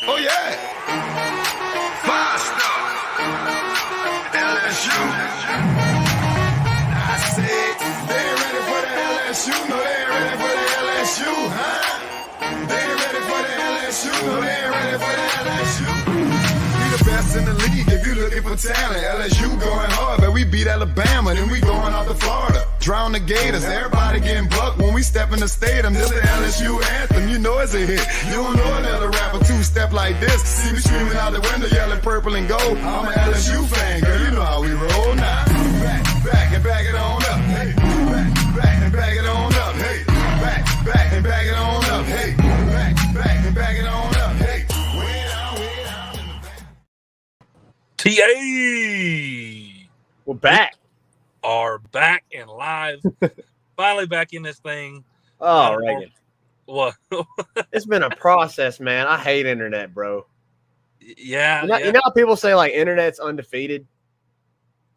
Oh, yeah. Five-star. LSU. I said, they ain't ready for the LSU. No, they ain't ready for the LSU, huh? They ain't ready for the LSU. No, they ain't ready for the LSU. We the best in the league if you looking for talent. LSU going hard, but we beat Alabama, then we going out to Florida. Drown the Gators, everybody getting bucked when we step in the stadium. This the LSU anthem, you know it's a hit. You don't know another rapper two-step like this. See me screaming out the window, yelling purple and gold. I'm an LSU fan, girl, you know how we roll now. Back and back it on up. Hey, back and back it on up. Hey, back and back it on up. Hey, back and back it on up. Hey, way down in the back. TA. We're back. Are back and live. Finally back in this thing. Oh, Reagan. What? It's been a process, man. I hate internet, bro. Yeah. You know how people say, like, internet's undefeated?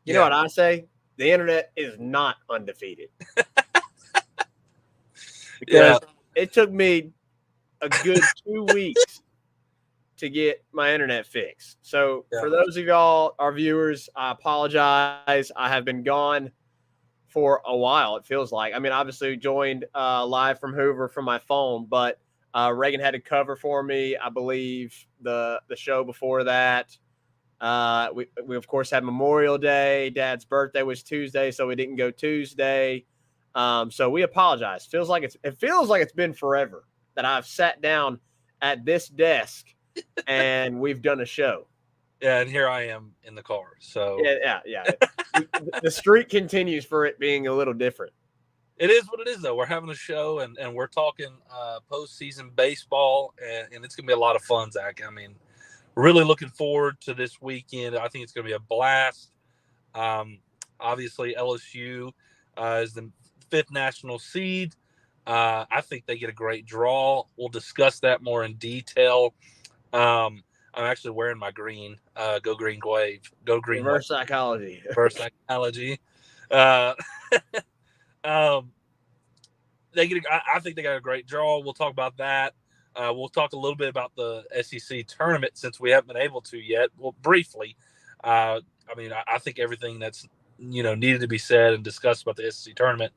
You know what I say? The internet is not undefeated. Because it took me a good 2 weeks to get my internet fixed. So for those of y'all, our viewers, I apologize. I have been gone for a while, it feels like. I mean, obviously joined live from Hoover from my phone, but Reagan had to cover for me, I believe, the show before that. We of course had Memorial Day. Dad's birthday was Tuesday, so we didn't go Tuesday. So we apologize. It feels like it's been forever that I've sat down at this desk and we've done a show. Yeah, and here I am in the car. So yeah. The streak continues for it being a little different. It is what it is, though. We're having a show, and we're talking postseason baseball, and it's going to be a lot of fun, Zach. I mean, really looking forward to this weekend. I think it's going to be a blast. Obviously, LSU is the 5th national seed. I think they get a great draw. We'll discuss that more in detail. I'm actually wearing my green. Go Green Wave. Go Green Reverse psychology. Reverse psychology. I think they got a great draw. We'll talk about that. We'll talk a little bit about the SEC tournament since we haven't been able to yet. Well, briefly. I think everything that's needed to be said and discussed about the SEC tournament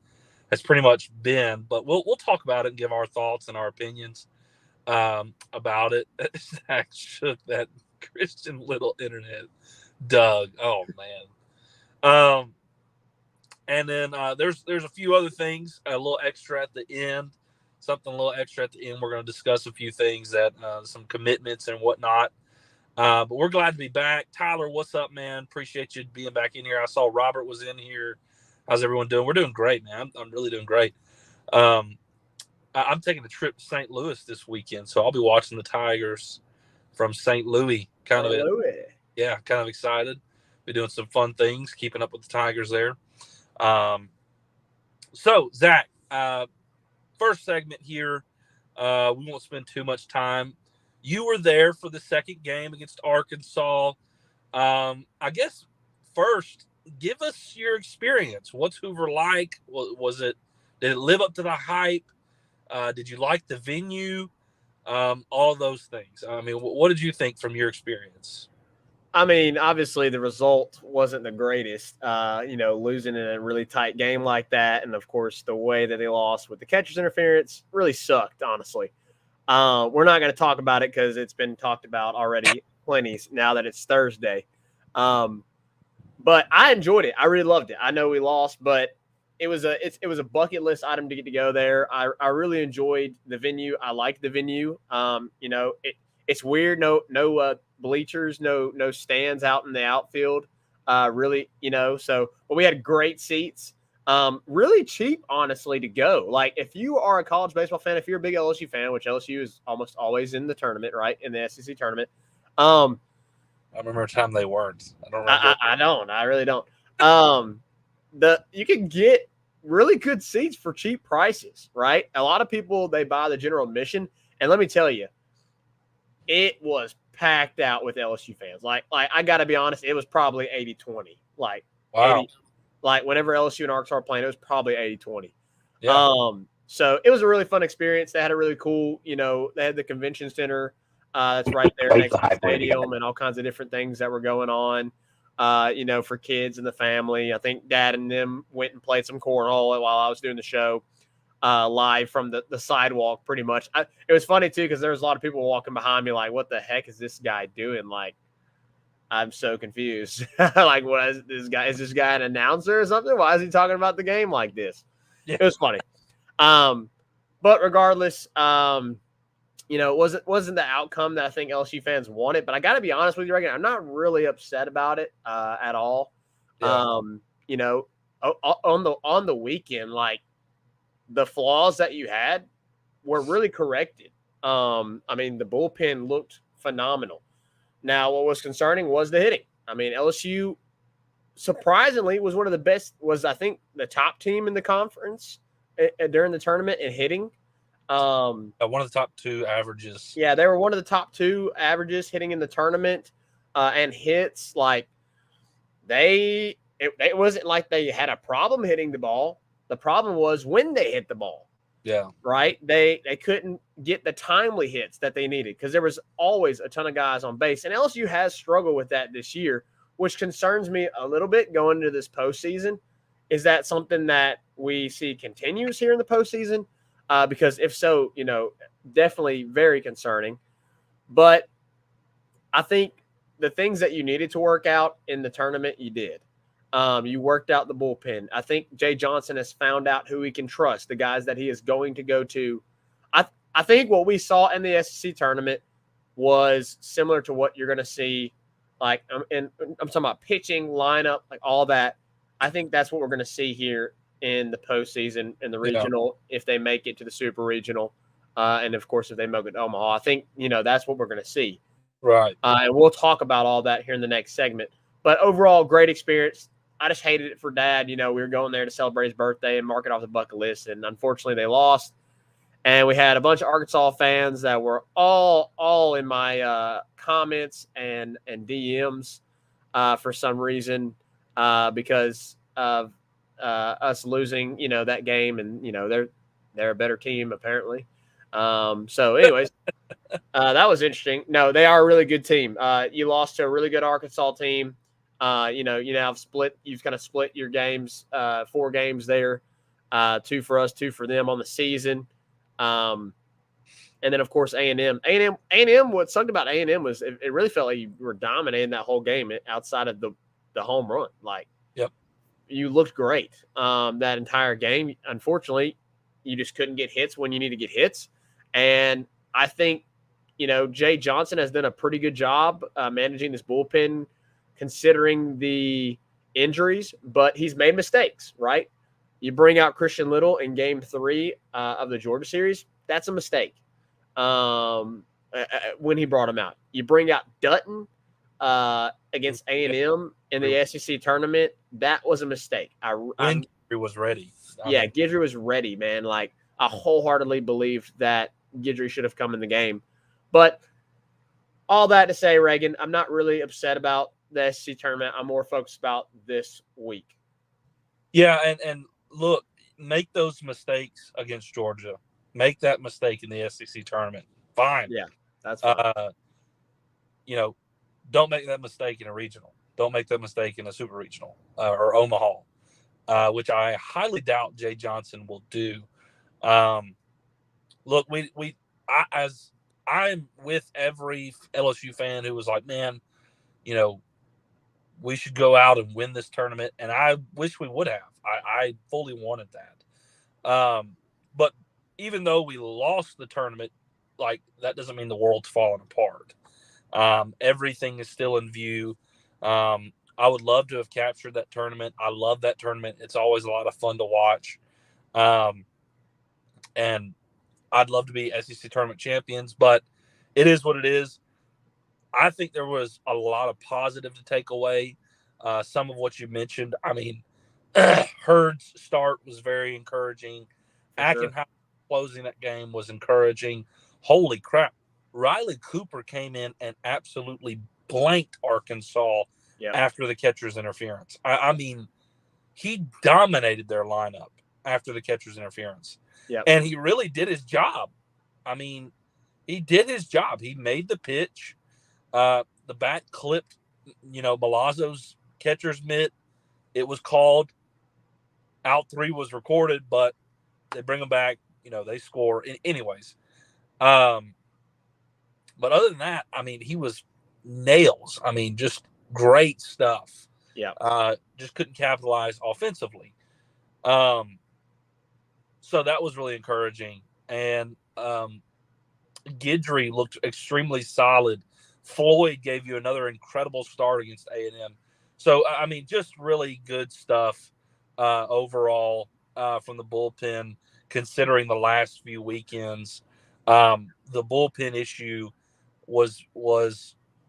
has pretty much been. But we'll talk about it and give our thoughts and our opinions. about it. Zach shook that Christian Little internet. Doug, oh man. And then there's a few other things, a little extra at the end, something a little extra at the end. We're going to discuss a few things that some commitments and whatnot. But we're glad to be back. Tyler, what's up, man? Appreciate you being back in here. I saw Robert was in here. How's everyone doing? We're doing great, man. I'm really doing great. I'm taking a trip to St. Louis this weekend, so I'll be watching the Tigers from St. Louis. Kind of excited. Be doing some fun things, keeping up with the Tigers there. So Zach, first segment here. We won't spend too much time. You were there for the second game against Arkansas. I guess first, give us your experience. What's Hoover like? Did it live up to the hype? Did you like the venue? All those things. I mean, what did you think from your experience? I mean, obviously the result wasn't the greatest, losing in a really tight game like that. And of course, the way that they lost with the catcher's interference really sucked, honestly. We're not going to talk about it because it's been talked about already plenty now that it's Thursday. But I enjoyed it. I really loved it. I know we lost, but it was a bucket list item to get to go there. I really enjoyed the venue. I liked the venue. It's weird. No bleachers, no stands out in the outfield. Really, but we had great seats. Really cheap, honestly, to go. Like, if you are a college baseball fan, if you're a big LSU fan, which LSU is almost always in the tournament, right, in the SEC tournament. I remember a time they weren't. I don't remember. I don't. I really don't. You can get really good seats for cheap prices, right? A lot of people, they buy the general admission, and let me tell you, it was packed out with LSU fans. Like I got to be honest, it was probably 80-20. Like, wow. 80, like whenever LSU and Arkansas were playing, it was probably 80-20. Yeah. So it was a really fun experience. They had a really cool, they had the convention center that's right there next to the stadium and all kinds of different things that were going on, for kids and the family. I think Dad and them went and played some cornhole while I was doing the show live from the sidewalk pretty much. It was funny, too, because there was a lot of people walking behind me like, what the heck is this guy doing? Like, I'm so confused. Like, what is this guy? Is this guy an announcer or something? Why is he talking about the game like this? Yeah. It was funny. But regardless, it wasn't the outcome that I think LSU fans wanted. But I got to be honest with you, I'm not really upset about it at all. Yeah. On the weekend, like, the flaws that you had were really corrected. The bullpen looked phenomenal. Now, what was concerning was the hitting. I mean, LSU surprisingly was one of the best, I think the top team in the conference during the tournament in hitting. One of the top two averages. Yeah, they were one of the top two averages hitting in the tournament and hits. Like, it wasn't like they had a problem hitting the ball. The problem was when they hit the ball. Yeah. Right? They couldn't get the timely hits that they needed because there was always a ton of guys on base. And LSU has struggled with that this year, which concerns me a little bit going into this postseason. Is that something that we see continues here in the postseason? Because if so, definitely very concerning. But I think the things that you needed to work out in the tournament, you did. You worked out the bullpen. I think Jay Johnson has found out who he can trust, the guys that he is going to go to. I think what we saw in the SEC tournament was similar to what you're going to see. Like, I'm talking about pitching, lineup, like all that. I think that's what we're going to see here in the postseason in the regional, if they make it to the super regional. And of course, if they make it to Omaha, I think, that's what we're going to see. Right. And we'll talk about all that here in the next segment. But overall, great experience. I just hated it for Dad. We were going there to celebrate his birthday and mark it off the bucket list. And unfortunately, they lost. And we had a bunch of Arkansas fans that were all in my comments and DMs for some reason because of us losing, that game. And, they're a better team, apparently. So anyways, that was interesting. No, they are a really good team. You lost to a really good Arkansas team. You've kind of split your games, 4 games there, 2 for us, 2 for them on the season. And then, of course, A&M. A&M, what sucked about A&M was it really felt like you were dominating that whole game outside of the home run. Like, Yep. You looked great that entire game. Unfortunately, you just couldn't get hits when you need to get hits. And I think, Jay Johnson has done a pretty good job managing this bullpen considering the injuries, but he's made mistakes, right? You bring out Christian Little in game 3 of the Georgia series, that's a mistake when he brought him out. You bring out Dutton against A&M in the SEC tournament, that was a mistake. When Guidry was ready. Guidry was ready, man. Like, I wholeheartedly believed that Guidry should have come in the game. But all that to say, Reagan, I'm not really upset about the SEC tournament. I'm more focused about this week. Yeah, and look, make those mistakes against Georgia. Make that mistake in the SEC tournament. Fine. Yeah, that's fine. Don't make that mistake in a regional. Don't make that mistake in a super regional or Omaha, which I highly doubt Jay Johnson will do. Look, I'm with every LSU fan who was like, man, we should go out and win this tournament. And I wish we would have. I fully wanted that. But even though we lost the tournament, like, that doesn't mean the world's falling apart. Everything is still in view. I would love to have captured that tournament. I love that tournament. It's always a lot of fun to watch. And I'd love to be SEC tournament champions, but it is what it is. I think there was a lot of positive to take away. Some of what you mentioned. I mean, Hurd's start was very encouraging. Ackenhouse closing that game was encouraging. Holy crap. Riley Cooper came in and absolutely blanked Arkansas after the catcher's interference. I mean, he dominated their lineup after the catcher's interference. Yep. And he really did his job. I mean, he did his job. He made the pitch. The bat clipped, Malazzo's catcher's mitt. It was called. Out 3 was recorded, but they bring him back. They score. Anyways. But other than that, I mean, he was nails. I mean, just great stuff. Yeah. Just couldn't capitalize offensively. So that was really encouraging. And Guidry looked extremely solid. Floyd gave you another incredible start against A&M. So, I mean, just really good stuff overall from the bullpen, considering the last few weekends. The bullpen issue was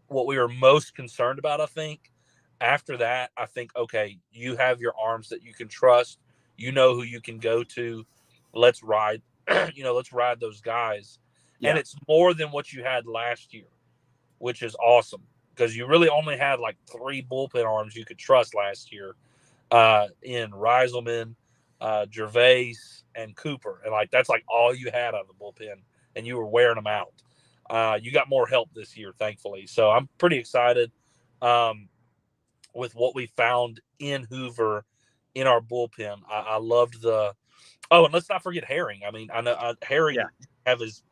what we were most concerned about, I think. After that, I think, okay, you have your arms that you can trust. You know who you can go to. Let's ride, let's ride those guys. Yeah. And it's more than what you had last year, which is awesome because you really only had like 3 bullpen arms you could trust last year in Reiselman, Gervais, and Cooper. And like that's like all you had out of the bullpen, and you were wearing them out. You got more help this year, thankfully. So I'm pretty excited with what we found in Hoover in our bullpen. I loved the – and let's not forget Herring. I mean, I know Herring have his,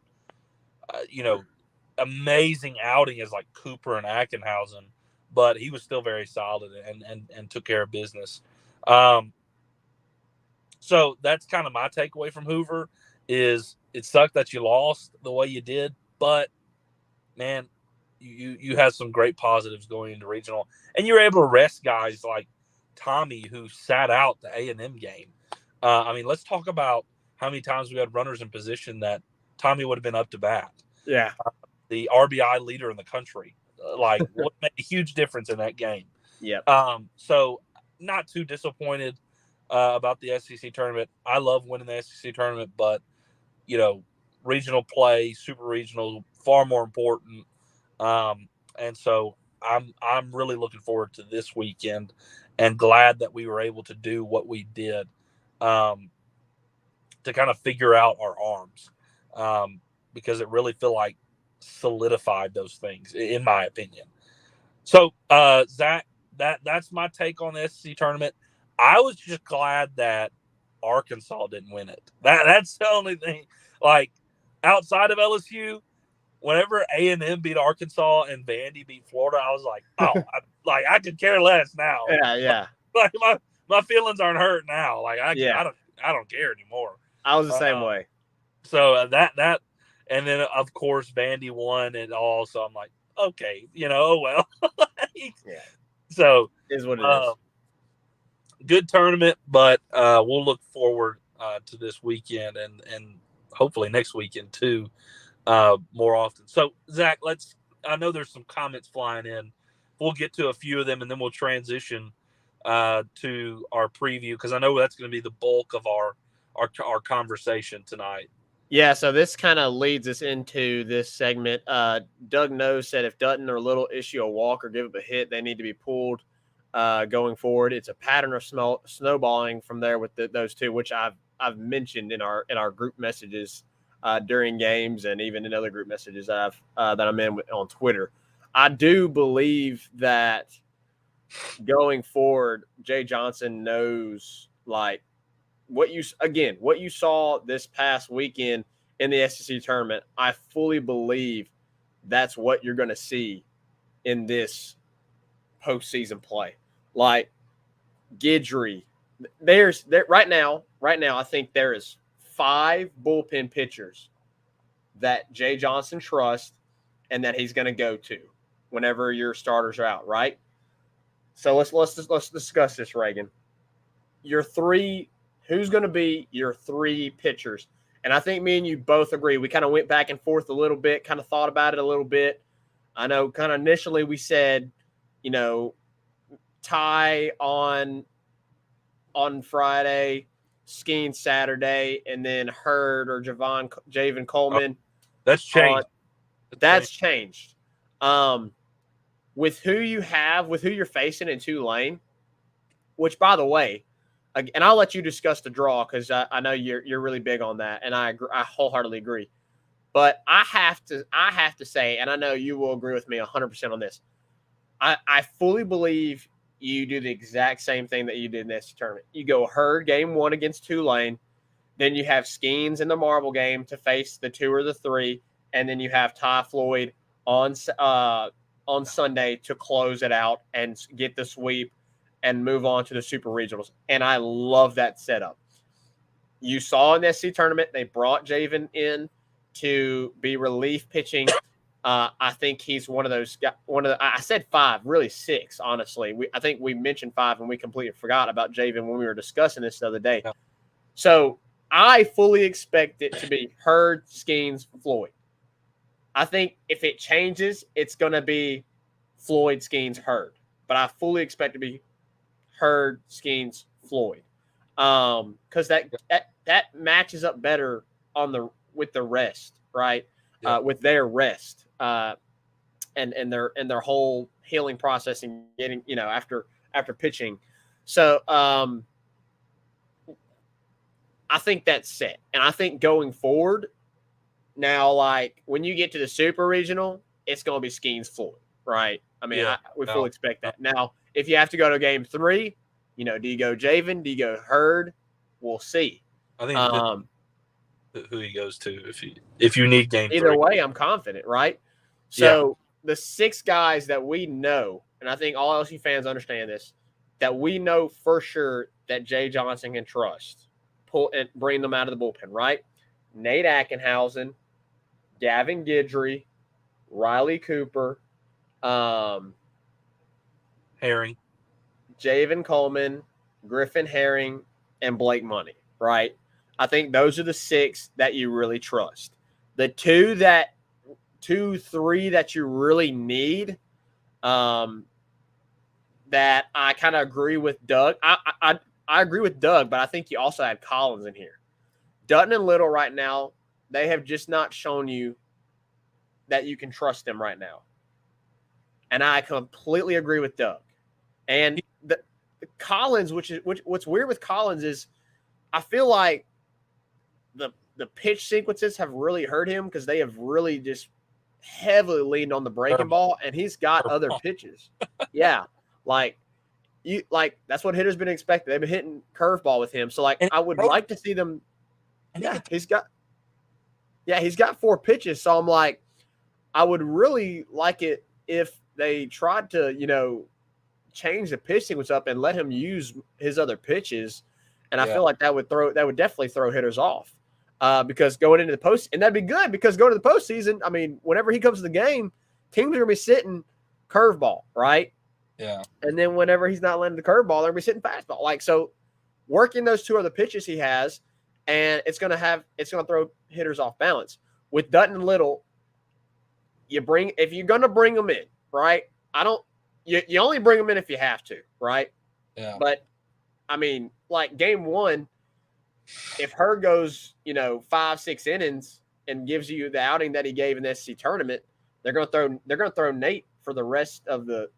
amazing outing as like Cooper and Ackenhausen, but he was still very solid and took care of business. So that's kind of my takeaway from Hoover is it sucked that you lost the way you did, but man, you had some great positives going into regional, and you were able to rest guys like Tommy who sat out the A&M game. I mean, let's talk about how many times we had runners in position that Tommy would have been up to bat. Yeah. The RBI leader in the country, like what made a huge difference in that game. Yeah. So not too disappointed about the SEC tournament. I love winning the SEC tournament, but regional play, super regional, far more important. And so I'm really looking forward to this weekend and glad that we were able to do what we did to kind of figure out our arms because it really feel like solidified those things in my opinion. So Zach, that's my take on the SEC tournament. I was just glad that Arkansas didn't win it. That's the only thing. Like outside of LSU, whenever A&M beat Arkansas and Vandy beat Florida, I was like, oh, I could care less now. Yeah. Like my feelings aren't hurt now. Like I don't care anymore. I was the same way. So that, and then of course Vandy won it all. So I'm like, okay, oh well. Yeah. So it is what it is. Good tournament, but we'll look forward to this weekend and hopefully next weekend too, more often. So Zach, I know there's some comments flying in. We'll get to a few of them and then we'll transition to our preview, because I know that's going to be the bulk of our conversation tonight. Yeah, so this kind of leads us into this segment. Doug Nose said if Dutton or Little issue a walk or give up a hit, they need to be pulled going forward. It's a pattern of snowballing from there with those two, which I've mentioned in our group messages during games and even in other group messages that I'm in on Twitter. I do believe that going forward, Jay Johnson knows like what you saw this past weekend in the SEC tournament. I fully believe that's what you're going to see in this postseason play. Like Guidry, right now, I think there is 5 bullpen pitchers that Jay Johnson trusts and that he's going to go to whenever your starters are out, right? So let's discuss this, Reagan. Who's going to be your 3 pitchers? And I think me and you both agree. We kind of went back and forth a little bit, kind of thought about it a little bit. I know kind of initially we said, Ty on Friday, Skeen Saturday, and then Hurd or Javen Coleman. That's changed. That's changed. With who you're facing in Tulane, which, by the way, and I'll let you discuss the draw because I know you're really big on that, and I wholeheartedly agree. But I have to say, and I know you will agree with me 100% on this. I fully believe you do the exact same thing that you did in this tournament. You go Hurd game 1 against Tulane, then you have Skeens in the marble game to face the 2 or the 3, and then you have Ty Floyd on Sunday to close it out and get the sweep and move on to the super regionals. And I love that setup. You saw in the SC tournament, they brought Javen in to be relief pitching. I think he's one of those guys. I said 5, really 6, honestly. I think we mentioned 5 and we completely forgot about Javen when we were discussing this the other day. Yeah. So I fully expect it to be Hurd, Skeens, Floyd. I think if it changes, it's going to be Floyd, Skeens, Hurd. But I fully expect it to be Hurd, Skeens, Floyd. Because that matches up better with the rest, right? Yeah. With their rest, and their whole healing process and getting, after pitching. So I think that's set. And I think going forward now, like when you get to the super regional, it's going to be Skeens, Floyd, right? I mean, we fully expect that. Now, if you have to go to game 3, do you go Javen? Do you go Hurd? We'll see. I think who he goes to if you need game 3. Either way, I'm confident, right? So the 6 guys that we know, and I think all LSU fans understand this, that we know for sure that Jay Johnson can trust, pull and bring them out of the bullpen, right? Nate Ackenhausen, Gavin Guidry, Riley Cooper, Herring, Javen Coleman, Griffin Herring, and Blake Money, right? I think those are the 6 that you really trust. The 2, 3 that you really need, that I kind of agree with Doug. I agree with Doug, but I think you also had Collins in here. Dutton and Little right now, they have just not shown you that you can trust them right now. And I completely agree with Doug. And the Collins, what's weird with Collins is I feel like the pitch sequences have really hurt him because they have really just heavily leaned on the breaking ball, and he's got other pitches. Yeah, that's what hitters been expecting. They've been hitting curveball with him, so I would like to see them. Yeah, he's got. Yeah, he's got 4 pitches. So I'm like, I would really like it if they tried to, change the pitch sequence up and let him use his other pitches. And I feel like that would definitely throw hitters off. Because going into the post, and that'd be good because going to the postseason, I mean, whenever he comes to the game, teams are gonna be sitting curveball, right? Yeah. And then whenever he's not landing the curveball, they're gonna be sitting fastball. Like, so working those 2 other pitches he has, and it's gonna throw hitters off balance. With Dutton and Little, if you're gonna bring them in, right? You only bring them in if you have to, right? Yeah. But I mean, like game 1, if Hurd goes, 5-6 innings and gives you the outing that he gave in the SEC tournament, they're gonna throw Nate for the rest of the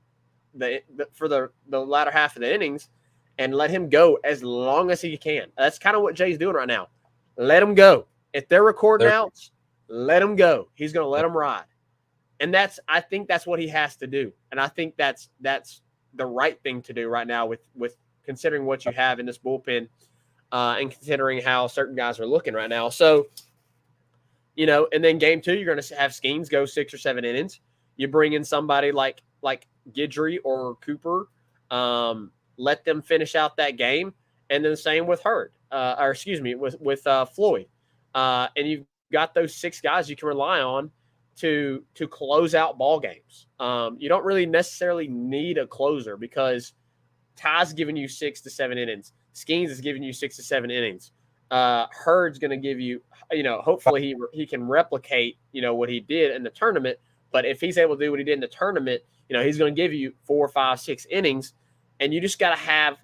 latter half of the innings and let him go as long as he can. That's kind of what Jay's doing right now. Let him go. If they're recording outs, let him go. He's gonna let him ride. And I think that's what he has to do. And I think that's the right thing to do right now with considering what you have in this bullpen and considering how certain guys are looking right now. So, and then game 2, you're going to have Skeens go 6 or 7 innings. You bring in somebody like Guidry or Cooper, let them finish out that game. And then the same with Hurd, with Floyd. And you've got those 6 guys you can rely on to close out ball games. You don't really necessarily need a closer because Ty's giving you 6 to 7 innings. Skeens is giving you 6 to 7 innings. Hurd's going to give you, hopefully he can replicate, what he did in the tournament. But if he's able to do what he did in the tournament, he's going to give you 4, 5, 6 innings. And you just got to have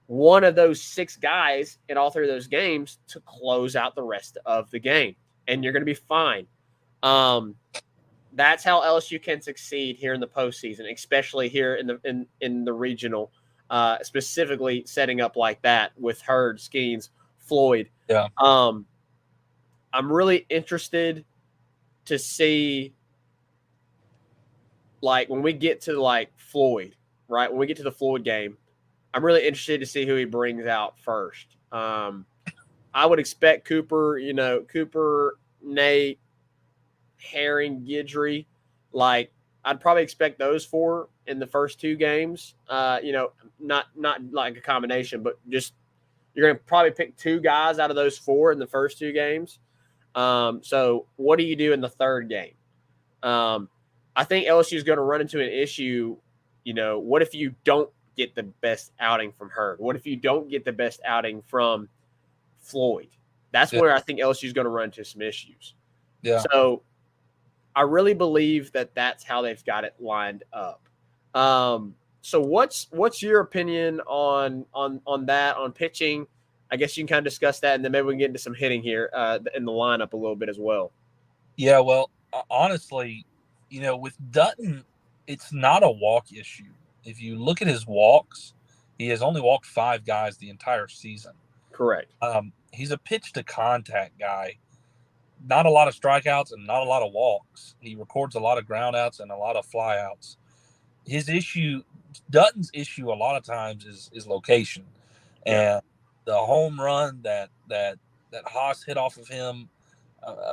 one of those 6 guys in all 3 of those games to close out the rest of the game. And you're going to be fine. That's how LSU can succeed here in the postseason, especially here in the regional, specifically setting up like that with Hurd, Skeens, Floyd. Yeah. I'm really interested to see, like, when we get to Floyd, right? When we get to the Floyd game, I'm really interested to see who he brings out first. I would expect Cooper, Nate, Herring, Guidry, I'd probably expect those 4 in the first 2 games. Not like a combination, but just you're going to probably pick 2 guys out of those 4 in the first 2 games. So what do you do in the 3rd game? I think LSU is going to run into an issue. What if you don't get the best outing from Hurd? What if you don't get the best outing from Floyd? That's where I think LSU is going to run into some issues. Yeah. So I really believe that that's how they've got it lined up. So what's your opinion on that, on pitching? I guess you can kind of discuss that, and then maybe we can get into some hitting here in the lineup a little bit as well. Yeah, well, honestly, with Dutton, it's not a walk issue. If you look at his walks, he has only walked 5 guys the entire season. Correct. He's a pitch to contact guy. Not a lot of strikeouts and not a lot of walks. He records a lot of groundouts and a lot of flyouts. Dutton's issue a lot of times is location. And the home run that Haas hit off of him,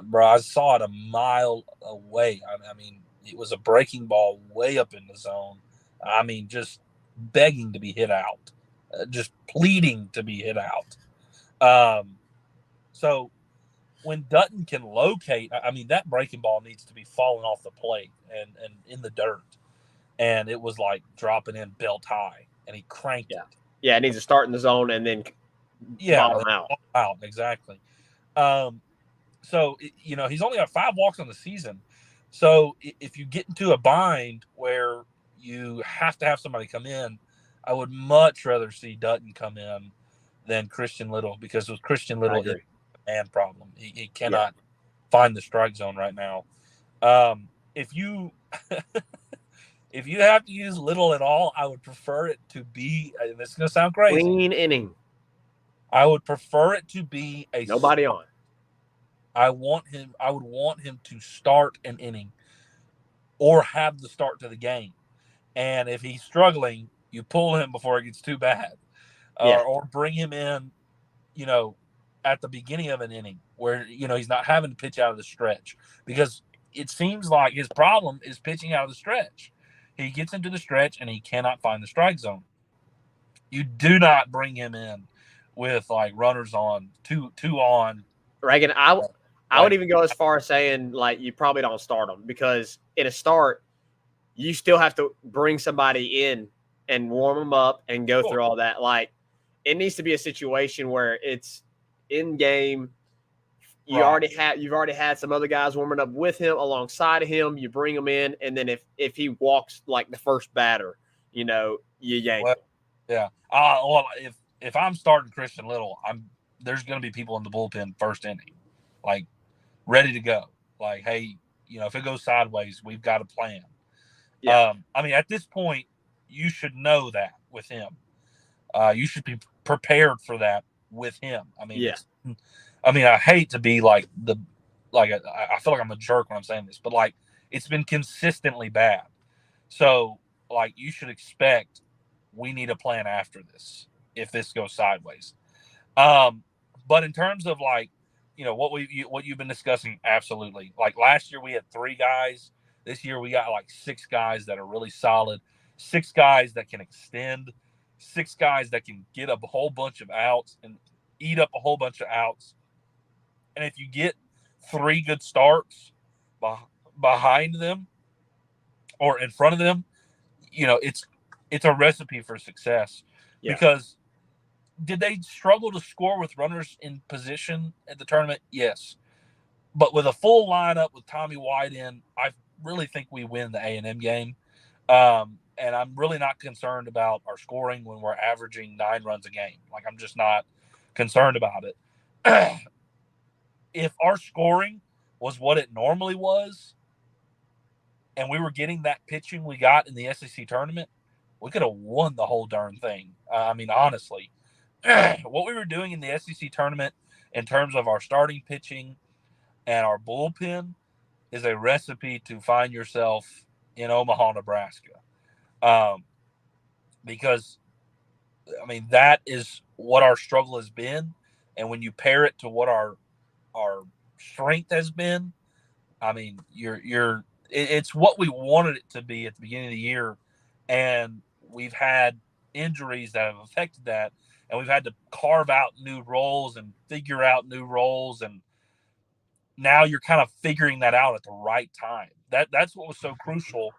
bro, I saw it a mile away. I mean, it was a breaking ball way up in the zone. I mean, just begging to be hit out, just pleading to be hit out. So when Dutton can locate, I mean, that breaking ball needs to be falling off the plate and in the dirt. And it was like dropping in belt high, and he cranked it. Yeah, it needs to start in the zone and then bottom out. Out, exactly. So, he's only got 5 walks on the season. So if you get into a bind where you have to have somebody come in, I would much rather see Dutton come in than Christian Little, because with Christian Little, it's a man problem. He cannot find the strike zone right now. If you if you have to use Little at all, I would prefer it to be, and this is going to sound crazy, clean inning. I would prefer it to be a nobody on. I would want him to start an inning or have the start to the game. And if he's struggling, you pull him before it gets too bad. Or bring him in, at the beginning of an inning where, he's not having to pitch out of the stretch, because it seems like his problem is pitching out of the stretch. He gets into the stretch and he cannot find the strike zone. You do not bring him in with like runners on, two on. Reagan, I would even go as far as saying like you probably don't start him, because in a start you still have to bring somebody in and warm them up and go through all that. Like, it needs to be a situation where it's in game. You've already had some other guys warming up with him, alongside of him. You bring him in, and then if he walks like the first batter, you yank him. Yeah. Well, if I'm starting Christian Little, there's going to be people in the bullpen first inning, like ready to go. Like, hey, if it goes sideways, we've got a plan. Yeah. At this point, you should know that with him. You should be prepared for that with him. I hate to be I feel like I'm a jerk when I'm saying this, but like, it's been consistently bad. So like, you should expect we need a plan after this if this goes sideways. But in terms of like, what you've been discussing, absolutely. Like last year we had 3 guys. This year we got like 6 guys that are really solid, 6 guys that can extend, 6 guys that can get a whole bunch of outs and eat up a whole bunch of outs. And if you get 3 good starts behind them or in front of them, it's a recipe for success. Yeah. Because did they struggle to score with runners in position at the tournament? Yes. But with a full lineup with Tommy White in, I really think we win the A&M game. And I'm really not concerned about our scoring when we're averaging 9 runs a game. Like, I'm just not concerned about it. If our scoring was what it normally was, and we were getting that pitching we got in the SEC tournament, we could have won the whole darn thing. Honestly, what we were doing in the SEC tournament in terms of our starting pitching and our bullpen is a recipe to find yourself in Omaha, Nebraska. Because, that is what our struggle has been. And when you pair it to what our strength has been, it's what we wanted it to be at the beginning of the year. And we've had injuries that have affected that. And we've had to carve out new roles and figure out new roles. And now you're kind of figuring that out at the right time. That's what was so crucial,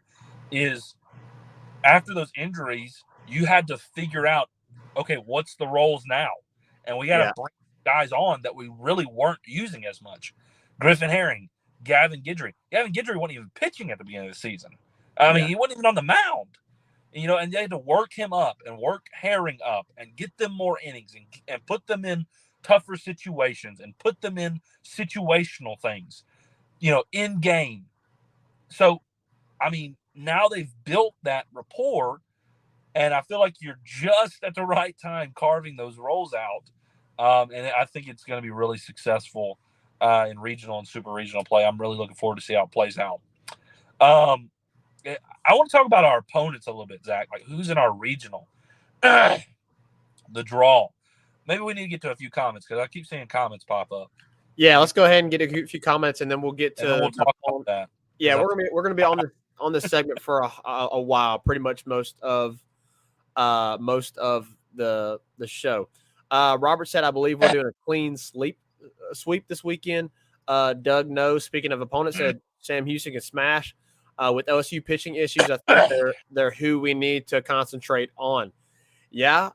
is after those injuries, you had to figure out, okay, what's the roles now? And we got to bring guys on that we really weren't using as much. Griffin Herring, Gavin Guidry. Gavin Guidry wasn't even pitching at the beginning of the season. He wasn't even on the mound. And they had to work him up and work Herring up and get them more innings and put them in tougher situations and put them in situational things, in game. So, now they've built that rapport, and I feel like you're just at the right time carving those roles out. And I think it's going to be really successful in regional and super regional play. I'm really looking forward to see how it plays out. I want to talk about our opponents a little bit, Zach. Like, who's in our regional? The draw. Maybe we need to get to a few comments, because I keep seeing comments pop up. Yeah, let's go ahead and get a few comments, and then we'll get to. We'll talk about that. Yeah, we're gonna be on this segment for a while. Pretty much most of the show. Robert said, "I believe we're doing a clean sweep this weekend." Doug knows. Speaking of opponents, said Sam Houston can smash. With LSU pitching issues, I think they're who we need to concentrate on. Yeah,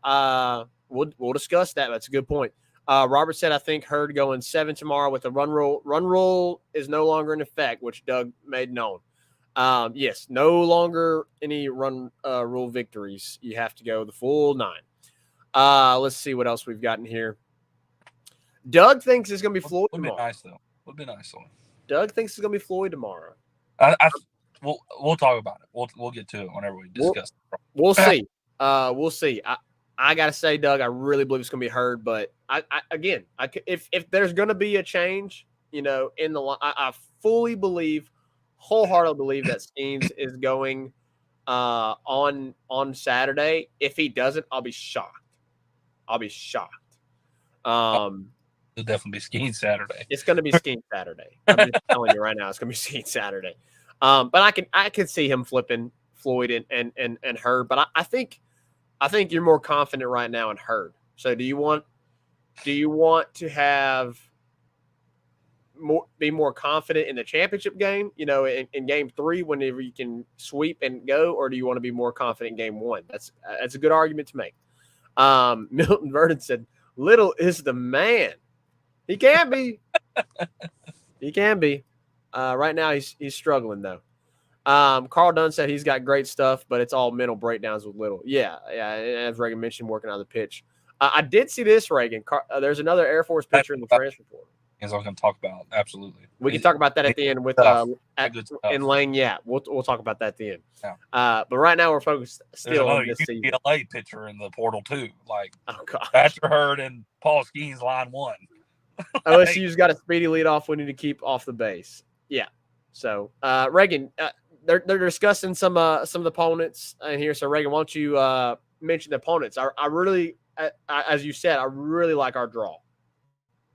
we'll discuss that. That's a good point. Robert said, I think Hurd going 7 tomorrow with the run rule. Run rule is no longer in effect, which Doug made known. Yes, no longer any run rule victories. You have to go the full 9. Let's see what else we've got in here. Doug thinks it's going to be Floyd tomorrow. Would be nice though. Doug thinks it's going to be Floyd tomorrow. We'll talk about it. We'll get to it whenever we discuss it. We'll see. We'll see. I gotta say, Doug, I really believe it's gonna be Hurd. But if there's gonna be a change, in the I fully believe, wholeheartedly believe that Skeens is going on Saturday. If he doesn't, I'll be shocked. It'll definitely be skiing Saturday. It's going to be skiing Saturday. I'm just telling you right now, it's going to be skiing Saturday. But I can see him flipping Floyd and Hurd. But I think you're more confident right now in Hurd. So do you want to have be more confident in the championship game? In game 3, whenever you can sweep and go, or do you want to be more confident in game 1? That's a good argument to make. Milton Vernon said, "Little is the man." He can be. He can be. Right now, he's struggling though. Carl Dunn said he's got great stuff, but it's all mental breakdowns with Little. Yeah. As Reagan mentioned, working on the pitch. I did see this, Reagan. There's another Air Force pitcher in the transfer portal. As I was going to talk about, absolutely. We can talk about that at the end with in Lagniappe. We'll talk about that at the end. Yeah. But right now we're focused still on this season. There's another UCLA pitcher in the portal too, like gosh. Thatcher Hurd and Paul Skeens line 1. OSU's got a speedy leadoff we need to keep off the base. Yeah. So Reagan, they're discussing some of the opponents in here. So Reagan, why don't you mention the opponents? I really, as you said, I really like our draw.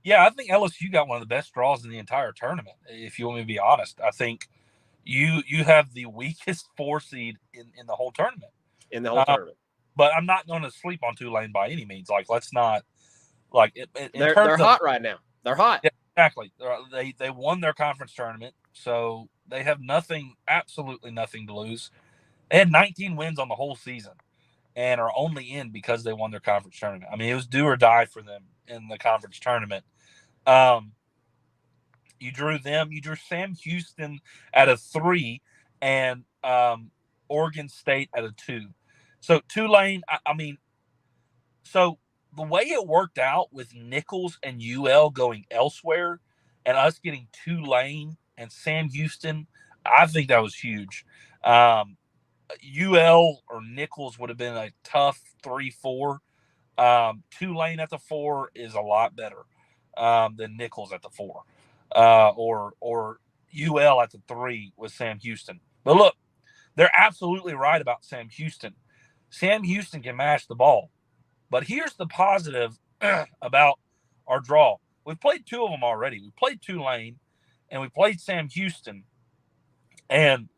Yeah, I think LSU got one of the best draws in the entire tournament. If you want me to be honest, I think you have the weakest 4 seed in the whole tournament. In the whole tournament. But I'm not going to sleep on Tulane by any means. Like, let's not. Like, they're hot right now. They're hot. Yeah, exactly. They won their conference tournament, so they have absolutely nothing to lose. They had 19 wins on the whole season, and are only in because they won their conference tournament. I mean, it was do or die for them in the conference tournament. You drew Sam Houston at a 3 and Oregon State at a 2. So Tulane, so the way it worked out with Nichols and UL going elsewhere and us getting Tulane and Sam Houston, I think that was huge. UL or Nichols would have been a tough 3-4. Tulane at the 4 is a lot better than Nichols at the 4, or UL at the 3 with Sam Houston. But look, they're absolutely right about Sam Houston. Sam Houston can mash the ball. But here's the positive about our draw. We've played 2 of them already. We played Tulane, and we played Sam Houston. And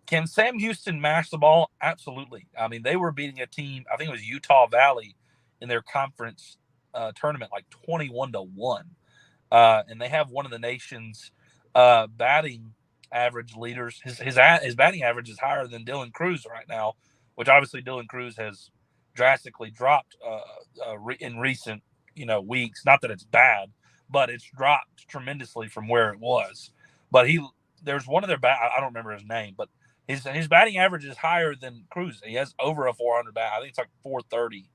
can Sam Houston mash the ball? Absolutely. I mean, they were beating a team, I think it was Utah Valley, in their conference tournament, like 21-1. And they have one of the nation's batting average leaders. His batting average is higher than Dylan Cruz right now, which obviously Dylan Cruz has drastically dropped in recent weeks. Not that it's bad, but it's dropped tremendously from where it was. But there's one of their I don't remember his name, but his batting average is higher than Cruz. He has over a 400 bat. I think it's like 430.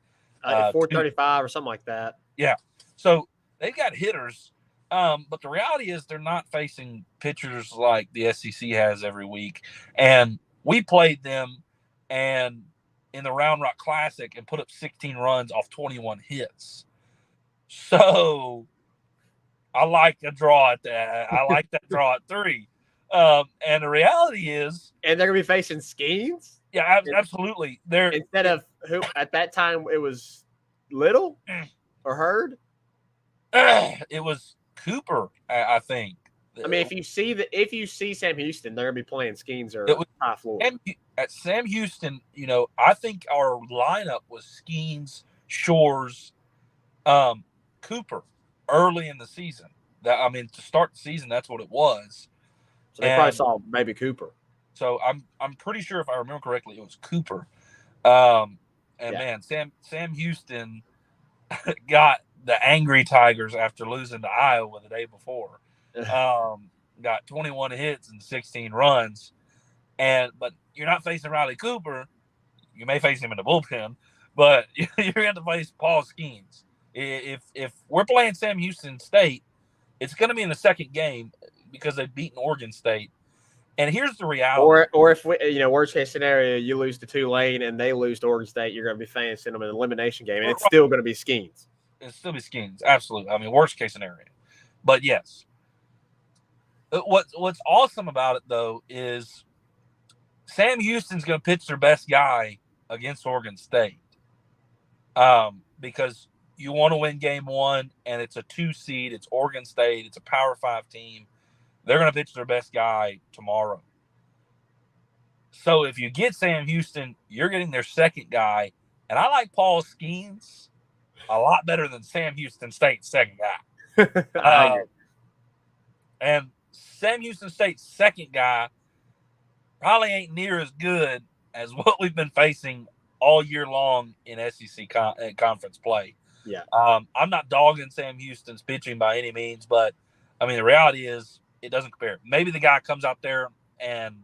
435 or something like that. Yeah. So they've got hitters, but the reality is they're not facing pitchers like the SEC has every week. And we played them and in the Round Rock Classic and put up 16 runs off 21 hits. So I like a draw at that. I like that draw at 3. And the reality is, and they're gonna be facing Skeens. Yeah, absolutely. They're instead of who at that time it was Little or Hurd. It was Cooper, I think. I mean, if you see Sam Houston, they're gonna be playing Skeens or high floor. At Sam Houston, I think our lineup was Skeens, Shores, Cooper early in the season. To start the season, that's what it was. So they probably saw maybe Cooper. So I'm pretty sure if I remember correctly, it was Cooper. Man, Sam Houston got the angry Tigers after losing to Iowa the day before. Got 21 hits and 16 runs. But you're not facing Riley Cooper. You may face him in the bullpen, but you're going to face Paul Skeens. If we're playing Sam Houston State, it's going to be in the second game because they've beaten Oregon State. And here's the reality. Or if we, worst case scenario, you lose to Tulane and they lose to Oregon State, you're going to be facing them in an elimination game, and it's still going to be Skeens. It'll still be Skeens, absolutely. I mean, worst case scenario. But yes, what's awesome about it though is Sam Houston's going to pitch their best guy against Oregon State, because you want to win game one, and it's a 2 seed. It's Oregon State. It's a Power 5 team. They're going to pitch their best guy tomorrow. So if you get Sam Houston, you're getting their second guy. And I like Paul Skeens a lot better than Sam Houston State's second guy. And Sam Houston State's second guy probably ain't near as good as what we've been facing all year long in SEC conference play. Yeah. I'm not dogging Sam Houston's pitching by any means, but, I mean, the reality is it doesn't compare. Maybe the guy comes out there and,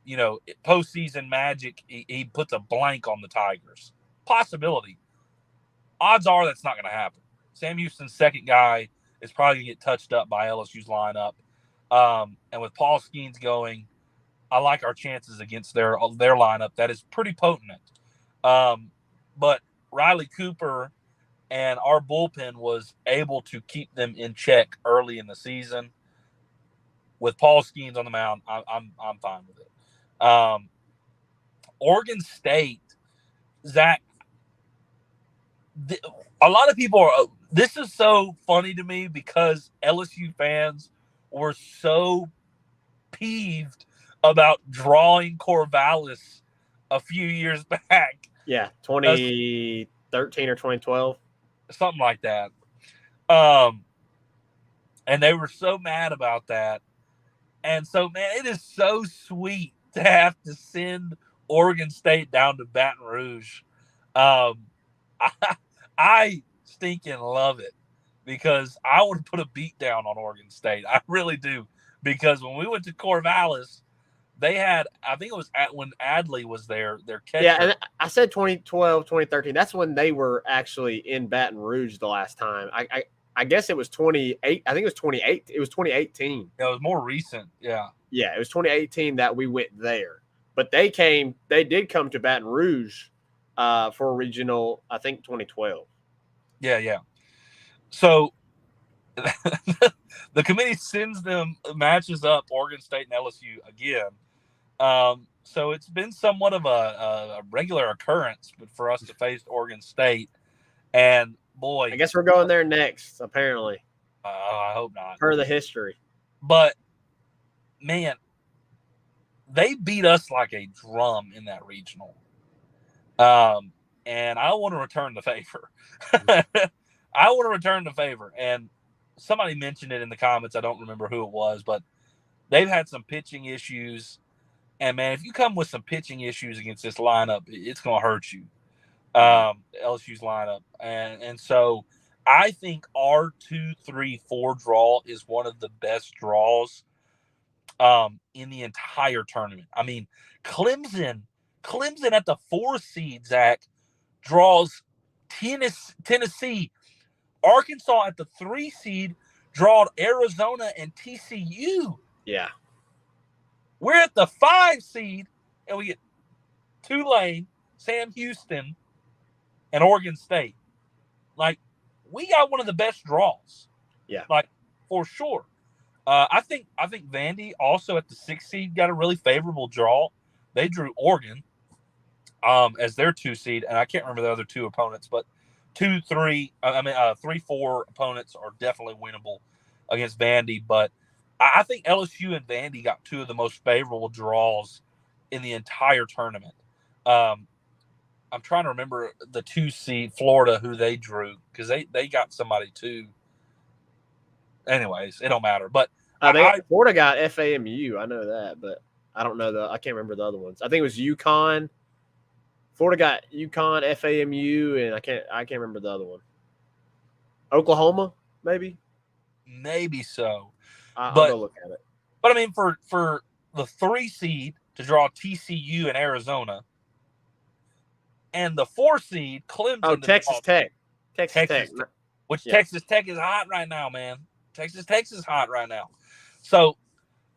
you know, postseason magic, he puts a blank on the Tigers. Possibility. Odds are that's not going to happen. Sam Houston's second guy is probably going to get touched up by LSU's lineup. And with Paul Skeens going, I like our chances against their lineup. That is pretty potent. But Riley Cooper and our bullpen was able to keep them in check early in the season. With Paul Skeens on the mound, I'm fine with it. Oregon State, Zach, a lot of people are. This is so funny to me because LSU fans were so peeved about drawing Corvallis a few years back. Yeah, 2013 or 2012. Something like that. And they were so mad about that. And so, man, it is so sweet to have to send Oregon State down to Baton Rouge. I stinking love it because I want to put a beat down on Oregon State. I really do. Because when we went to Corvallis, they had, I think it was when Adley was there, their catcher. Yeah, and I said 2012, 2013. That's when they were actually in Baton Rouge the last time. I guess it was 28. I think it was 28. It was 2018. Yeah, it was more recent. Yeah. Yeah, it was 2018 that we went there. But they did come to Baton Rouge for a regional, I think 2012. Yeah. So the committee sends them, matches up Oregon State and LSU again. So it's been somewhat of a regular occurrence, but for us to face Oregon State, and boy, I guess we're going there next. Apparently, I hope not. Per the history, but man, they beat us like a drum in that regional. And I want to return the favor. I want to return the favor. And somebody mentioned it in the comments. I don't remember who it was, but they've had some pitching issues. And, man, if you come with some pitching issues against this lineup, it's going to hurt you, LSU's lineup. And so I think our 2-3-4 draw is one of the best draws in the entire tournament. I mean, Clemson at the 4 seed, Zach, draws Tennessee. Arkansas at the 3 seed drawed Arizona and TCU. Yeah. We're at the 5 seed, and we get Tulane, Sam Houston, and Oregon State. Like, we got one of the best draws. Yeah. Like, for sure. I think Vandy also at the 6 seed got a really favorable draw. They drew Oregon as their 2 seed, and I can't remember the other 2 opponents, but 3-4 opponents are definitely winnable against Vandy. But I think LSU and Vandy got 2 of the most favorable draws in the entire tournament. I'm trying to remember the 2 seed Florida who they drew because they got somebody too. Anyways, it don't matter. But Florida got FAMU. I know that, but I don't know I can't remember the other ones. I think it was UConn. Florida got UConn, FAMU, and I can't remember the other one. Oklahoma, maybe. Maybe so. I'll go look at it. But I mean, for the 3 seed to draw TCU and Arizona, and the 4 seed Clemson. Oh, Texas Tech. Texas Tech. Which Texas Tech is hot right now, man. Texas Tech is hot right now. So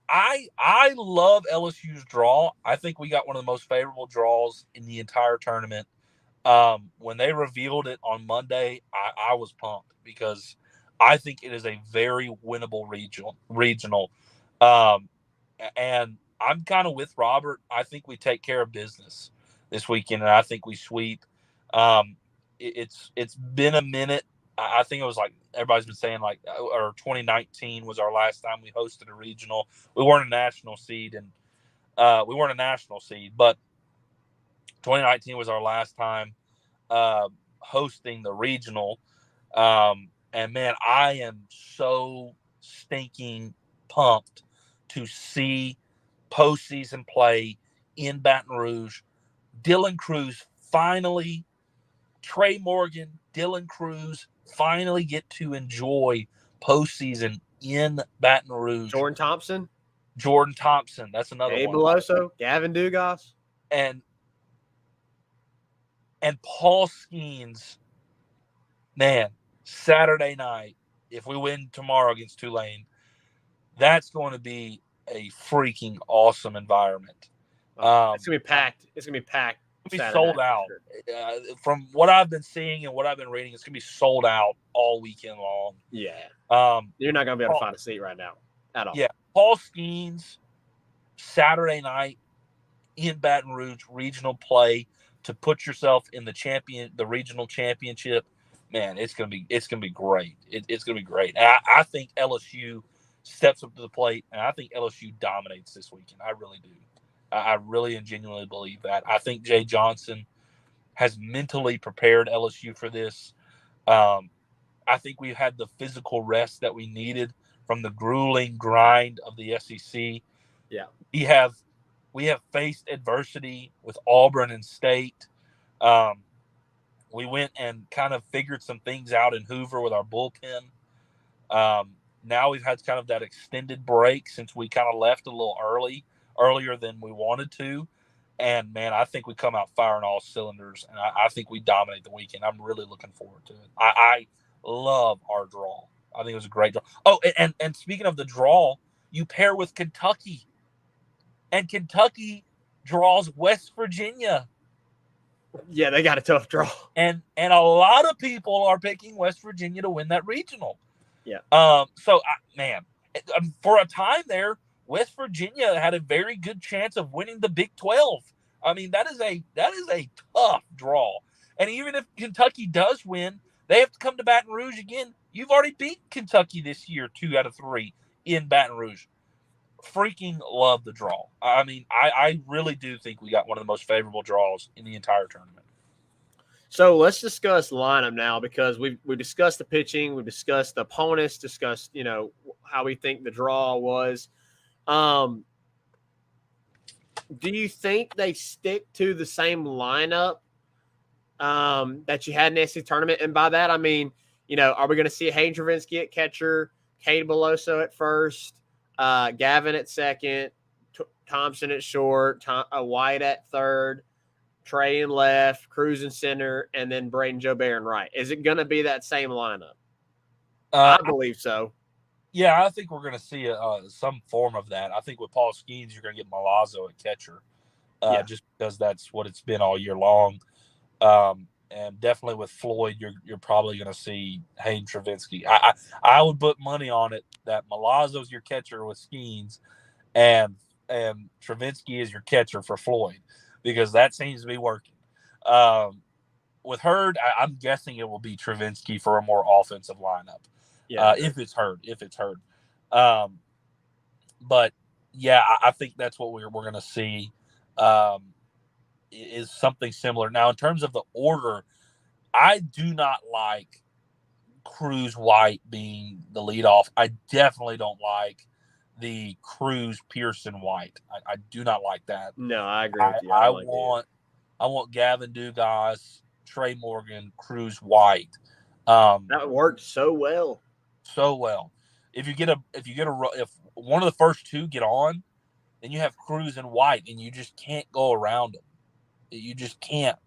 I love LSU's draw. I think we got one of the most favorable draws in the entire tournament. When they revealed it on Monday, I was pumped because I think it is a very winnable regional. And I'm kind of with Robert. I think we take care of business this weekend, and I think we sweep. it's been a minute. I think it was like everybody's been saying like, or 2019 was our last time we hosted a regional. We weren't a national seed, and but 2019 was our last time hosting the regional. And man, I am so stinking pumped to see postseason play in Baton Rouge. Dylan Cruz finally, Trey Morgan, Dylan Cruz finally get to enjoy postseason in Baton Rouge. Jordan Thompson. That's another Gabe one. Beloso, Gavin Dugas. And Paul Skeens, man, Saturday night, if we win tomorrow against Tulane, that's going to be a freaking awesome environment. It's gonna be packed. It's gonna be packed. It's going to be sold out. Sure. From what I've been seeing and what I've been reading, it's going to be sold out all weekend long. Yeah. You're not gonna be able to find a seat right now at all. Yeah. Paul Skeens, Saturday night in Baton Rouge, regional play to put yourself in the regional championship. Man, it's gonna be great. It's gonna be great. I think LSU steps up to the plate, and I think LSU dominates this weekend. I really do. I really and genuinely believe that. I think Jay Johnson has mentally prepared LSU for this. I think we've had the physical rest that we needed from the grueling grind of the SEC. Yeah, we have faced adversity with Auburn and State. We went and kind of figured some things out in Hoover with our bullpen. Now we've had kind of that extended break since we kind of left a little earlier than we wanted to. And, man, I think we come out firing all cylinders, and I think we dominate the weekend. I'm really looking forward to it. I love our draw. I think it was a great draw. Oh, and speaking of the draw, you pair with Kentucky, and Kentucky draws West Virginia. Yeah, they got a tough draw. And a lot of people are picking West Virginia to win that regional. Yeah. For a time there, West Virginia had a very good chance of winning the Big 12. I mean, that is a tough draw. And even if Kentucky does win, they have to come to Baton Rouge again. You've already beat Kentucky this year, 2 out of 3 in Baton Rouge. Freaking love the draw. I mean, I really do think we got one of the most favorable draws in the entire tournament. So let's discuss lineup now, because we discussed the pitching, we discussed the opponents, discussed how we think the draw was. Do you think they stick to the same lineup that you had in the SEC tournament? And by that I mean, are we going to see Hayden Travinski at catcher, Cade Beloso at first, Gavin at second, Thompson at short, White at third, Trey in left, Cruz in center, and then Braden Joe Barron right? Is it going to be that same lineup? I believe so. Yeah, I think we're going to see some form of that. I think with Paul Skeens, you're going to get Milazzo at catcher, just because that's what it's been all year long. And definitely with Floyd, you're probably going to see Hayden Travinski. I would put money on it that Milazzo's your catcher with Skeens, and Travinski is your catcher for Floyd, because that seems to be working. With Hurd, I'm guessing it will be Travinski for a more offensive lineup. Yeah, if it's Hurd. But yeah, I think that's what we're going to see. Is something similar. Now, in terms of the order, I do not like Cruz White being the leadoff. I definitely don't like the Cruz Pearson White. I do not like that. No, I agree with you. I want Gavin Dugas, Trey Morgan, Cruz White. That worked so well. If one of the first two get on, then you have Cruz and White, and you just can't go around them. You just can't.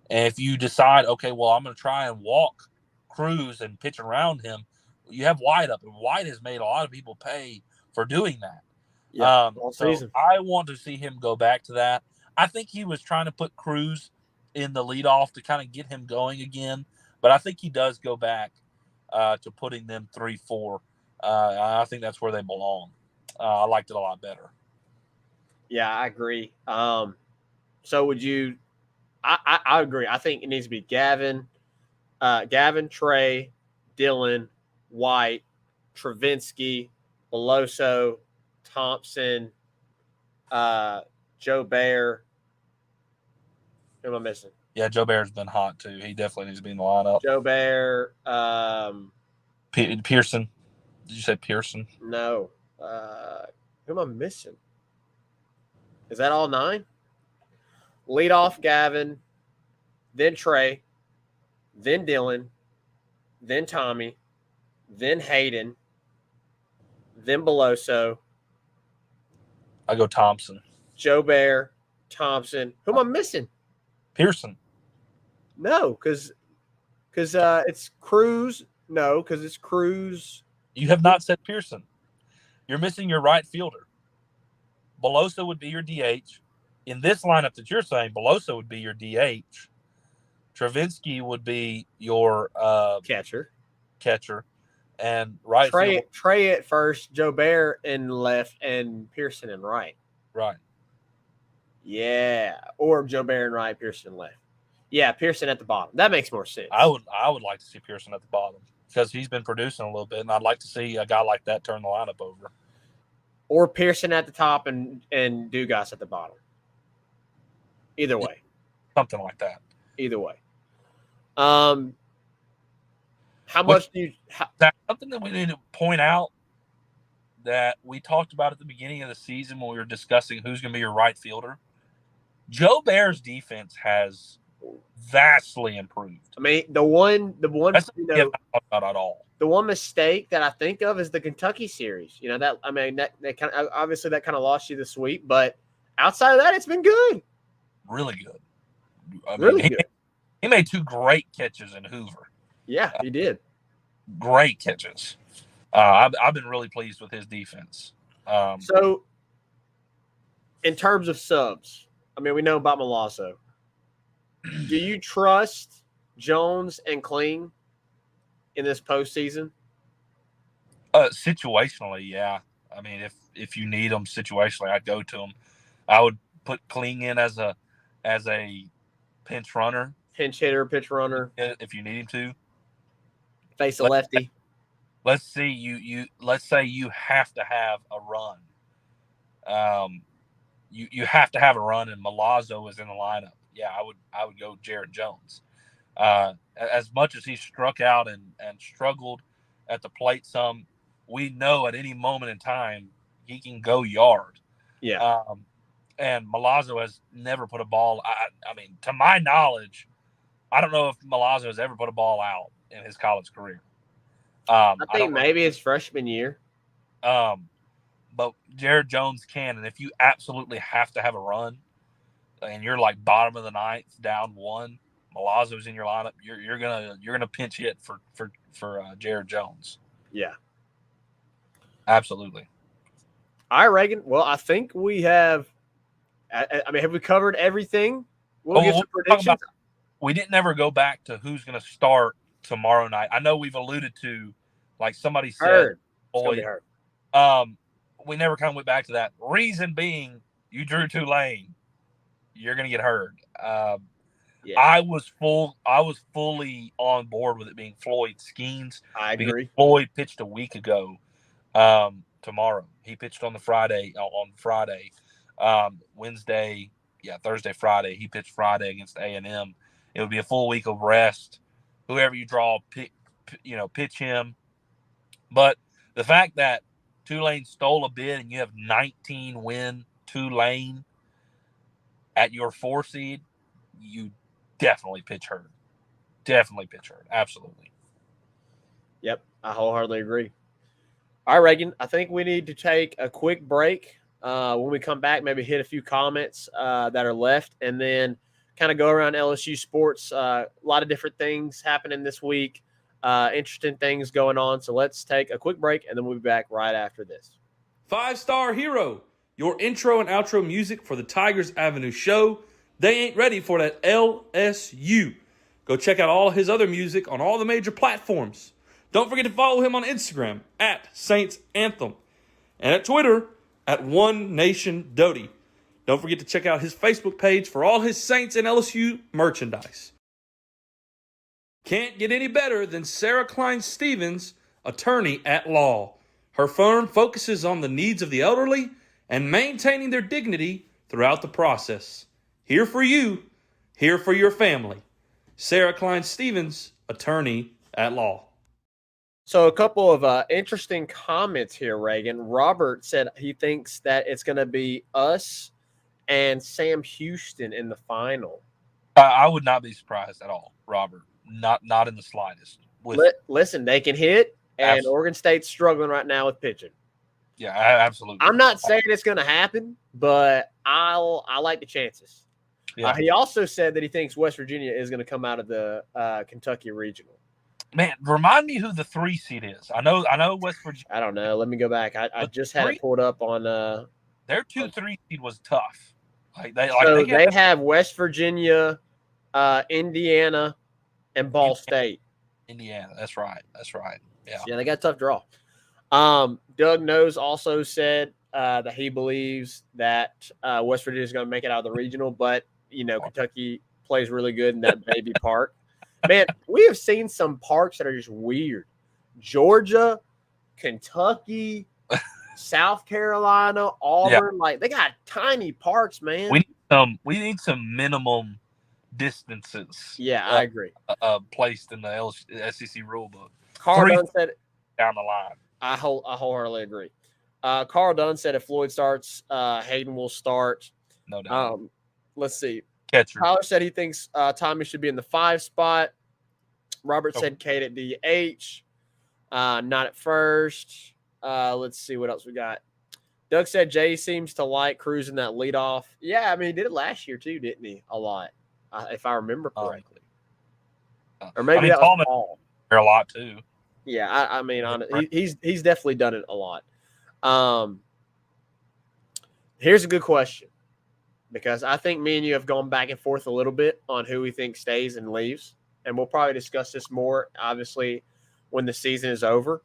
And if you decide, okay, well, I'm going to try and walk Cruz and pitch around him, you have White up, and White has made a lot of people pay for doing that. Yeah, so I want to see him go back to that. I think he was trying to put Cruz in the leadoff to kind of get him going again, but I think he does go back to putting them 3-4. I think that's where they belong. I liked it a lot better. Yeah, I agree. So would you – I agree. I think it needs to be Gavin, Gavin, Trey, Dylan, White, Travinsky, Beloso, Thompson, Joe Bear. Who am I missing? Yeah, Joe Bear's been hot too. He definitely needs to be in the lineup. Joe Bear. Pearson. Did you say Pearson? No. Who am I missing? Is that all 9? Lead off Gavin, then Trey, then Dylan, then Tommy, then Hayden, then Beloso, I go Thompson. Joe Bear, Thompson. Who am I missing? Pearson. No, because it's Cruz. No, because it's Cruz. You have not said Pearson. You're missing your right fielder. Beloso would be your DH. In this lineup that you're saying, Beloso would be your DH. Travinsky would be your Catcher. And right field. Trey at first, Joe Bear in left, and Pearson in right. Right. Yeah. Or Joe Bear in right, Pearson left. Yeah, Pearson at the bottom. That makes more sense. I would like to see Pearson at the bottom because he's been producing a little bit, and I'd like to see a guy like that turn the lineup over. Or Pearson at the top and Dugas at the bottom. Either way. Something like that. Either way. How much do you that's something that we need to point out that we talked about at the beginning of the season when we were discussing who's going to be your right fielder. Joe Bear's defense has vastly improved. I mean, the one That's not about at all. The one mistake that I think of is the Kentucky series. You know, that kind of obviously that kind of lost you the sweep, but outside of that, it's been good. Really good. Really good. He made 2 great catches in Hoover. Yeah, he did. Great catches. I've been really pleased with his defense. So, in terms of subs, I mean, we know about Milazzo. Do you trust Jones and Kling in this postseason? Situationally, yeah. I mean, if you need them situationally, I'd go to them. I would put Kling in as a pinch runner, pinch hitter, pitch runner, if you need him to face a lefty. Let's see, let's say you have to have a run. You have to have a run, and Milazzo is in the lineup. Yeah, I would go Jared Jones. As much as he struck out and struggled at the plate some, we know at any moment in time he can go yard. Yeah. And Milazzo has never put a ball. I mean, to my knowledge, I don't know if Milazzo has ever put a ball out in his college career. I think maybe his freshman year. But Jared Jones can, and if you absolutely have to have a run, and you're like bottom of the 9th, down 1, Milazzo's in your lineup, you're gonna pinch hit for Jared Jones. Yeah, absolutely. All right, Reagan. Well, I think we have. I mean, have we covered everything? We'll give some predictions. We didn't ever go back to who's going to start tomorrow night. I know we've alluded to, like somebody said, Boyd. We never kind of went back to that. Reason being, you drew Tulane. You're going to get heard. Yeah. I was fully on board with it being Floyd Skeens. I agree. Floyd pitched a week ago. Tomorrow he pitched on Friday. Wednesday, Thursday, Friday. He pitched Friday against A&M. It would be a full week of rest. Whoever you draw, pitch him. But the fact that Tulane stole a bid and you have 19-win Tulane at your 4 seed, you definitely pitch hurt. Absolutely. Yep, I wholeheartedly agree. All right, Reagan, I think we need to take a quick break. When we come back, maybe hit a few comments that are left, and then kind of go around LSU sports. A lot of different things happening this week, interesting things going on. So let's take a quick break, and then we'll be back right after this. 5-Star Hero, your intro and outro music for the Tigers Avenue show. They ain't ready for that LSU. Go check out all his other music on all the major platforms. Don't forget to follow him on Instagram at Saints Anthem and at Twitter at OneNationDoty. Don't forget to check out his Facebook page for all his Saints and LSU merchandise. Can't get any better than Sarah Klein Stevens, attorney at law. Her firm focuses on the needs of the elderly and maintaining their dignity throughout the process. Here for you, here for your family. Sarah Klein Stevens, attorney at law. So a couple of interesting comments here, Reagan. Robert said he thinks that it's going to be us and Sam Houston in the final. I would not be surprised at all, Robert. Not in the slightest. Listen, they can hit, and Absolutely. Oregon State's struggling right now with pitching. Yeah, absolutely. I'm not saying it's going to happen, but I like the chances. Yeah. He also said that he thinks West Virginia is going to come out of the Kentucky Regional. Man, remind me who the 3 seed is. I know West Virginia. I don't know. Let me go back. I just had it pulled up on. Their 2-3 seed was tough. They have West Virginia, Indiana, and Ball State. Indiana. That's right. Yeah, they got a tough draw. Doug Nose also said that he believes that West Virginia is going to make it out of the regional, but Kentucky plays really good in that baby park. Man, we have seen some parks that are just weird. Georgia, Kentucky, South Carolina, Auburn, they got tiny parks, man. We need some minimum distances. Yeah, I agree. Placed in the SEC rule book. Carl Dunn said down the line. I wholeheartedly agree. Carl Dunn said if Floyd starts, Hayden will start. No doubt. Let's see. Catcher. Tyler said he thinks Tommy should be in the 5 spot. Robert said Kate at DH, not at first. Let's see what else we got. Doug said Jay seems to like cruising that leadoff. Yeah, I mean, he did it last year too, didn't he? A lot, if I remember correctly. Or maybe that was Paul. A lot too. Yeah, I mean, he's definitely done it a lot. Here's a good question, because I think me and you have gone back and forth a little bit on who we think stays and leaves, and we'll probably discuss this more, obviously, when the season is over.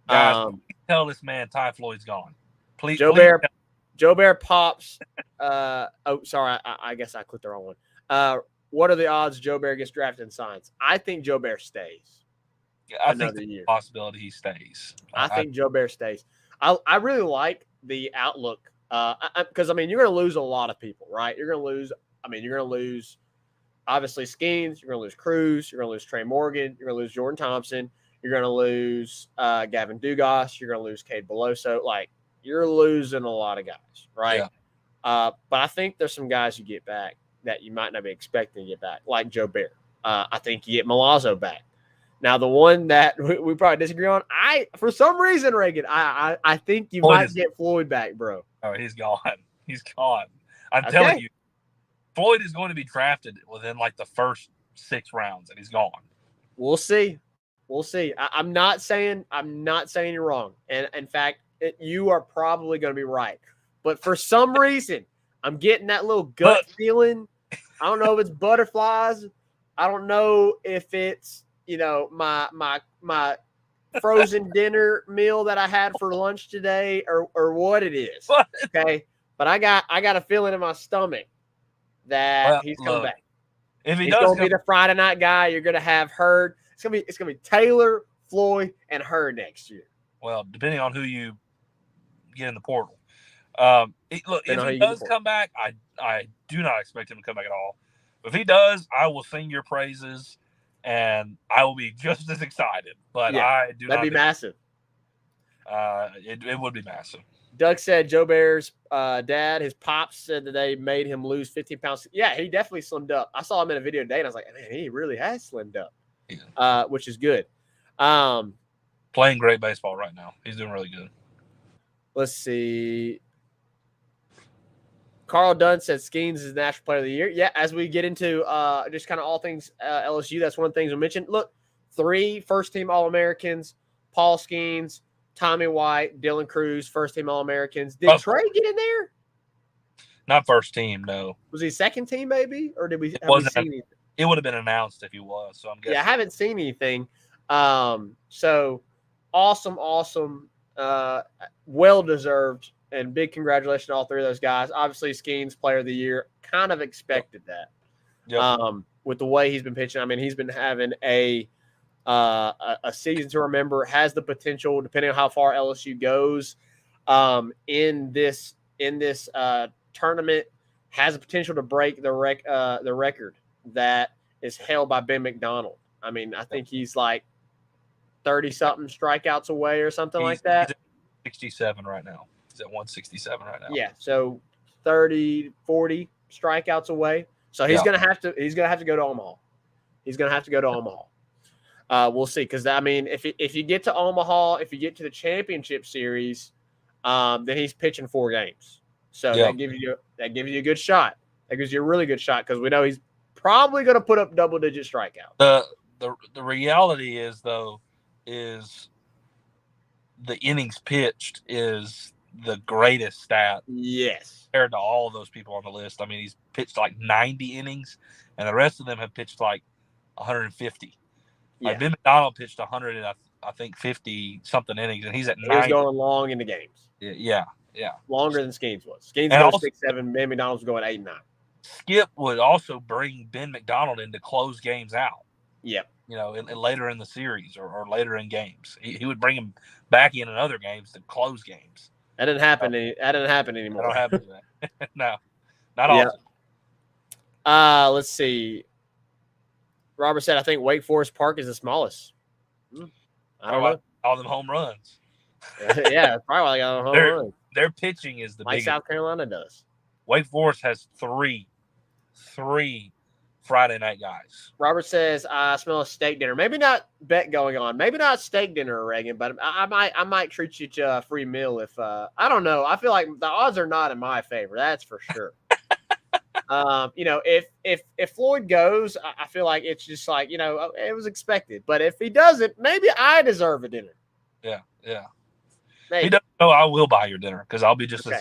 Guys, tell this man Ty Floyd's gone. Please, Joe Bear pops. Sorry, I guess I clicked the wrong one. What are the odds Joe Bear gets drafted and signs? I think Joe Bear stays. Yeah, I think there's a possibility he stays. I think Joe Bear stays. I really like the outlook because, I mean, you're going to lose a lot of people, right? You're going to lose, obviously, Skeens. You're going to lose Cruz. You're going to lose Trey Morgan. You're going to lose Jordan Thompson. You're going to lose Gavin Dugas. You're going to lose Cade Beloso. You're losing a lot of guys, right? Yeah. But I think there's some guys you get back that you might not be expecting to get back, like Joe Bear. I think you get Milazzo back. Now, the one that we probably disagree on, for some reason, Reagan, I think you might get Floyd back, bro. Oh, he's gone. He's gone. I'm telling you, Floyd is going to be drafted within the first 6 rounds, and he's gone. We'll see. I'm not saying you're wrong, and in fact, you are probably going to be right. But for some reason, I'm getting that little gut feeling. I don't know if it's butterflies. I don't know if it's my frozen dinner meal that I had for lunch today, or what it is. Okay, but I got a feeling in my stomach that he's coming back. If he's going to be the Friday night guy, you're going to have Hurd. It's gonna be Taylor, Floyd, and Hurd next year. Well, depending on who you get in the portal. If he does come back, I do not expect him to come back at all. If he does, I will sing your praises, and I will be just as excited. But I do not. That'd be massive. It would be massive. Doug said Joe Bear's dad, his pops, said that they made him lose 15 pounds. Yeah, he definitely slimmed up. I saw him in a video today, and I was like, man, he really has slimmed up, which is good. Playing great baseball right now. He's doing really good. Let's see. Carl Dunn said Skeens is the National Player of the Year. Yeah, as we get into just kind of all things LSU, that's one of the things we mentioned. Look, 3 first-team All-Americans, Paul Skeens, Tommy White, Dylan Cruz, first-team All-Americans. Did Trey get in there? Not first team, no. Was he second team, maybe? Or did we It would have been announced if he was, so I'm guessing. Yeah, I haven't seen anything. So awesome. Well-deserved. And big congratulations to all 3 of those guys. Obviously, Skeens, Player of the Year. Kind of expected that. Yep. With the way he's been pitching. I mean, he's been having a season to remember. Has the potential, depending on how far LSU goes in this tournament, has the potential to break the record that is held by Ben McDonald. I mean, I think he's like 30-something strikeouts away or something like that. He's at 67 right now. He's at 167 right now. Yeah, so 30, 40 strikeouts away. So he's gonna have to go to Omaha. He's gonna have to go to Omaha. We'll see, because I mean, if you get to Omaha, if you get to the championship series, then he's pitching 4 games. So that gives you a good shot. That gives you a really good shot, because we know he's probably going to put up double-digit strikeout. The reality is, though, is the innings pitched is the greatest stat. Yes. Compared to all of those people on the list. I mean, he's pitched like 90 innings, and the rest of them have pitched like 150. Yeah. Like Ben McDonald pitched 100 and I think 50-something innings, and he's at 90. He was going long into games. Yeah. Longer than Skeens was. Skeens goes 6-7. Ben McDonald was going 8-9. Skip would also bring Ben McDonald in to close games out. Yep. You know, later in the series or later in games. He would bring him back in other games to close games. That didn't happen. That didn't happen anymore. That don't happen. No, not often. Let's see. Robert said, I think Wake Forest Park is the smallest. I don't know. All them home runs. Yeah, probably why they got a home run. Their pitching is the biggest. South Carolina does. Wake Forest has three Friday night guys. Robert says, I smell a steak dinner. Maybe not bet going on. Maybe not steak dinner, Reagan, but I might treat you to a free meal if I don't know. I feel like the odds are not in my favor. That's for sure. You know, if Floyd goes, I feel like it's just like, you know, it was expected. But if he doesn't, maybe I deserve a dinner. Yeah. Maybe. He doesn't know I will buy your dinner because I'll be just okay.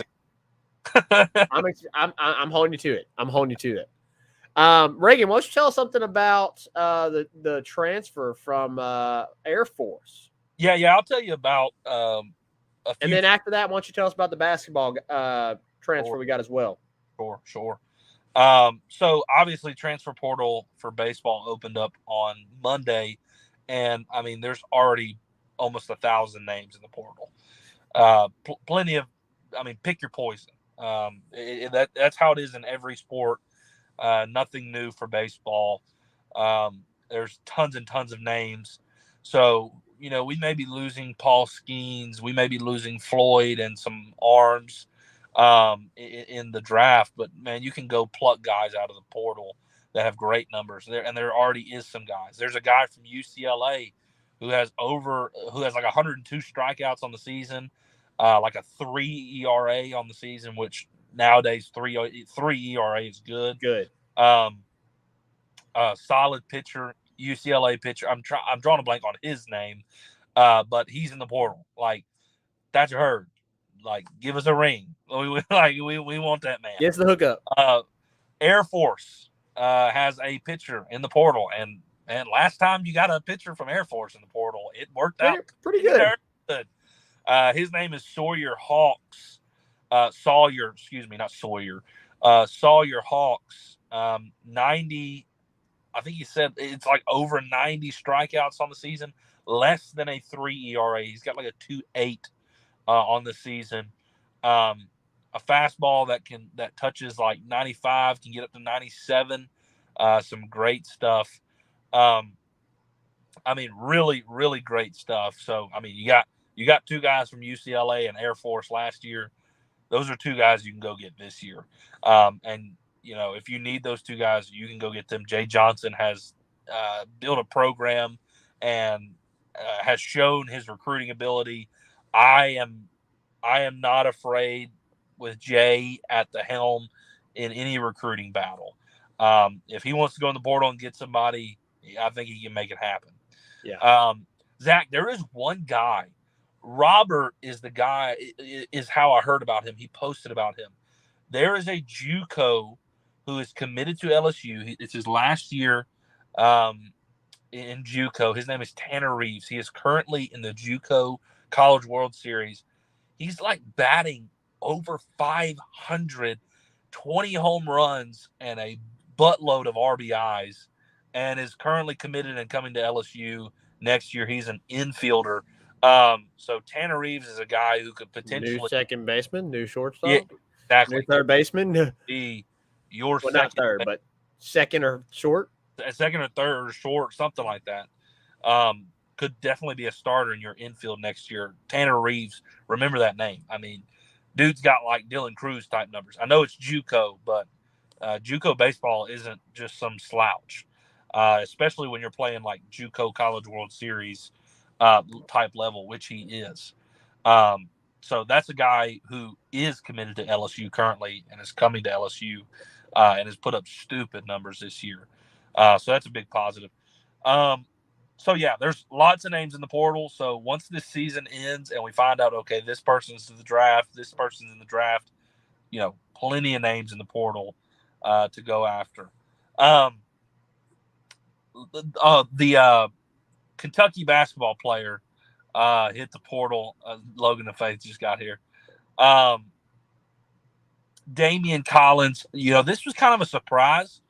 as I'm holding you to it. I'm holding you to it. Reagan, why don't you tell us something about the transfer from Air Force? Yeah, I'll tell you about a few. And then after that, why don't you tell us about the basketball transfer we got as well? Sure. So obviously transfer portal for baseball opened up on Monday, and I mean there's already almost 1,000 names in the portal. Plenty of, I mean, pick your poison. That's how it is in every sport. Nothing new for baseball. There's tons and tons of names. So, you know, we may be losing Paul Skeens. We may be losing Floyd and some arms in the draft. But, man, you can go pluck guys out of the portal that have great numbers. And there already is some guys. There's a guy from UCLA who has like 102 strikeouts on the season, like a 3 ERA on the season, which nowadays 3 ERA is good. Solid pitcher, UCLA pitcher. I'm drawing a blank on his name, but he's in the portal. Like, that's a herd. Like, give us a ring. We want that man. Get the hookup. Air Force has a pitcher in the portal, and last time you got a pitcher from Air Force in the portal, it worked out pretty good. His name is Sawyer Hawks. Sawyer Hawks. 90. I think he said it's like over 90 strikeouts on the season, less than a 3 ERA. He's got like a 2.8 on the season. A fastball that touches like 95, can get up to 97. Some great stuff. I mean, really, really great stuff. So, I mean, you got 2 guys from UCLA and Air Force last year. Those are 2 guys you can go get this year. And, you know, if you need those 2 guys, you can go get them. Jay Johnson has built a program and has shown his recruiting ability. I am not afraid with Jay at the helm in any recruiting battle. If he wants to go in the portal and get somebody, I think he can make it happen. Yeah. Zach, there is one guy. Robert is the guy, is how I heard about him. He posted about him. There is a JUCO who is committed to LSU. It's his last year in JUCO. His name is Tanner Reeves. He is currently in the JUCO College World Series. He's like batting over 500, 20 home runs, and a buttload of RBIs and is currently committed and coming to LSU next year. He's an infielder. So Tanner Reeves is a guy who could potentially New second baseman, new shortstop, yeah, exactly new third baseman. be your Well, not second, third, but second or short. second or third or short, something like that. Could definitely be a starter in your infield next year. Tanner Reeves, remember that name. I mean, dude's got like Dylan Cruz type numbers. I know it's JUCO, but JUCO baseball isn't just some slouch, especially when you're playing like JUCO College World Series type level, which he is. So that's a guy who is committed to LSU currently and is coming to LSU and has put up stupid numbers this year. So that's a big positive. So, yeah, there's lots of names in the portal. So once this season ends and we find out, okay, this person's in the draft, this person's in the draft, plenty of names in the portal to go after. The Kentucky basketball player hit the portal. Logan and Faith just got here. Damian Collins, this was kind of a surprise.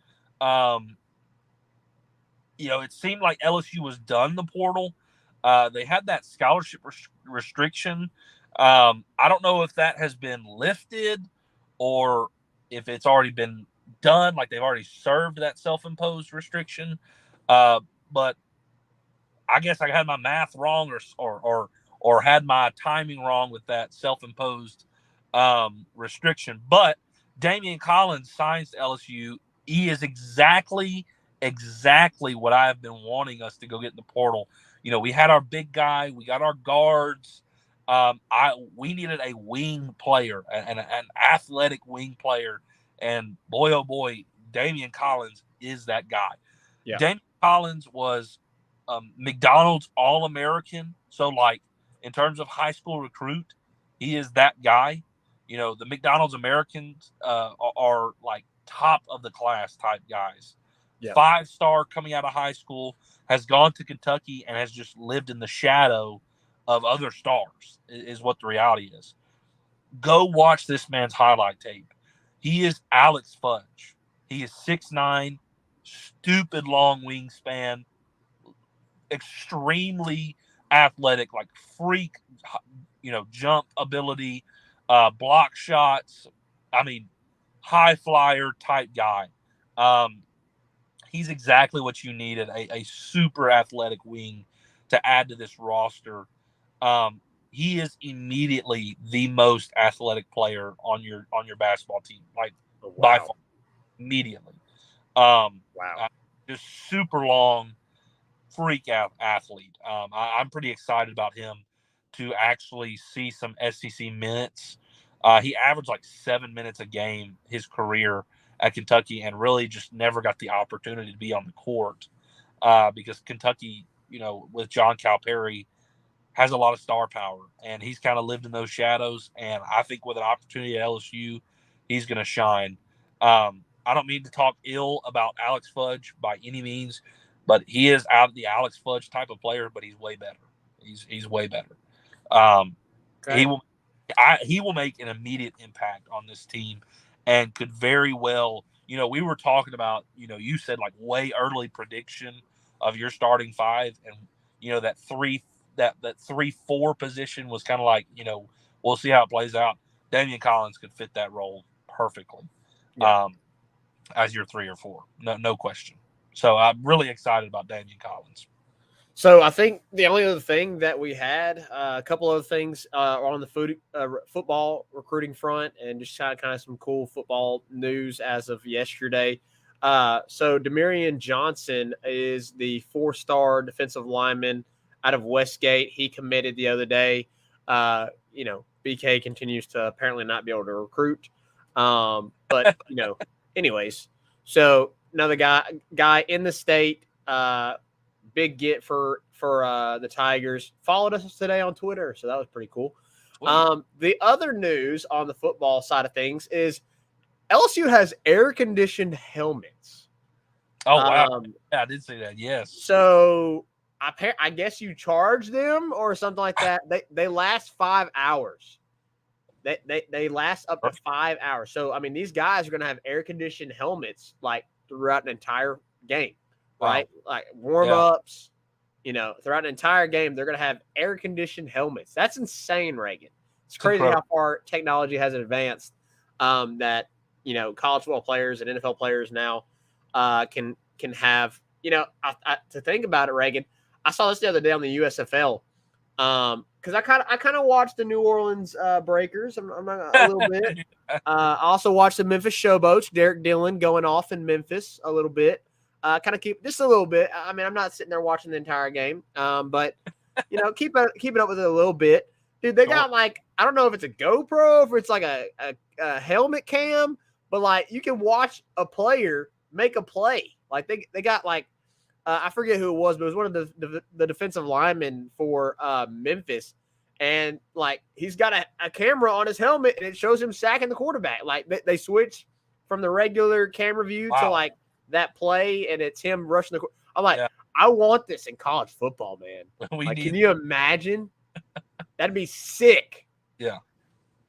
It seemed like LSU was done the portal. They had that scholarship restriction. I don't know if that has been lifted or if it's already been done, like they've already served that self-imposed restriction. But I guess I had my math wrong or had my timing wrong with that self-imposed restriction. But Damian Collins signs to LSU. He is exactly what I have been wanting us to go get in the portal. We had our big guy, we got our guards. We needed a wing player, an athletic wing player, and boy, oh boy, Damian Collins is that guy. Yeah. Damian Collins was McDonald's All-American, so like in terms of high school recruit, he is that guy. The McDonald's Americans are like top of the class type guys. Yeah. 5-star coming out of high school, has gone to Kentucky and has just lived in the shadow of other stars is what the reality is. Go watch this man's highlight tape. He is Alex Fudge. He is 6'9", stupid long wingspan, extremely athletic, like freak, jump ability, block shots. I mean, high flyer type guy. He's exactly what you needed, a super athletic wing to add to this roster. He is immediately the most athletic player on your basketball team, like by far, immediately. Wow. Just super long, freak athlete. I'm pretty excited about him to actually see some SEC minutes. He averaged like 7 minutes a game his career at Kentucky and really just never got the opportunity to be on the court because Kentucky, with John Calipari, has a lot of star power, and he's kind of lived in those shadows. And I think with an opportunity at LSU, he's going to shine. I don't mean to talk ill about Alex Fudge by any means, but he is out of the Alex Fudge type of player, but he's way better. He's way better. Okay. He will make an immediate impact on this team and could very well, we were talking about, you said like way early prediction of your starting five, and that 3-4 position was kind of like, we'll see how it plays out. Damian Collins could fit that role perfectly. Yeah. As your 3 or 4. No question. So I'm really excited about Damian Collins. So I think the only other thing that we had, a couple other things on the football recruiting front, and just kind of some cool football news as of yesterday. So Demarion Johnson is the 4-star defensive lineman out of Westgate. He committed the other day. BK continues to apparently not be able to recruit. But anyways, so another guy in the state, big get for the Tigers, followed us today on Twitter, so that was pretty cool. The other news on the football side of things is LSU has air-conditioned helmets. Oh, wow. Yeah, I did see that, yes. So I guess you charge them or something like that. They last 5 hours. They last up to 5 hours. So, I mean, these guys are going to have air-conditioned helmets, like throughout an entire game, right? Wow. Like warm-ups, throughout an entire game, they're going to have air-conditioned helmets. That's insane, Reagan. It's crazy how far technology has advanced that, college football players and NFL players now can have, to think about it, Reagan, I saw this the other day on the USFL because I kind of watched the New Orleans Breakers a little bit. I also watched the Memphis Showboats, Derek Dillon going off in Memphis a little bit. Kind of keep just a little bit. I mean, I'm not sitting there watching the entire game, but keep it up with it a little bit. Dude, they got like, I don't know if it's a GoPro, if it's like a helmet cam, but like you can watch a player make a play. Like they got like, I forget who it was, but it was one of the defensive linemen for Memphis. And like, he's got a camera on his helmet and it shows him sacking the quarterback. Like they switch from the regular camera view to like that play, and it's him rushing the. I'm like, I want this in college football, man. Can you imagine? That'd be sick. Yeah.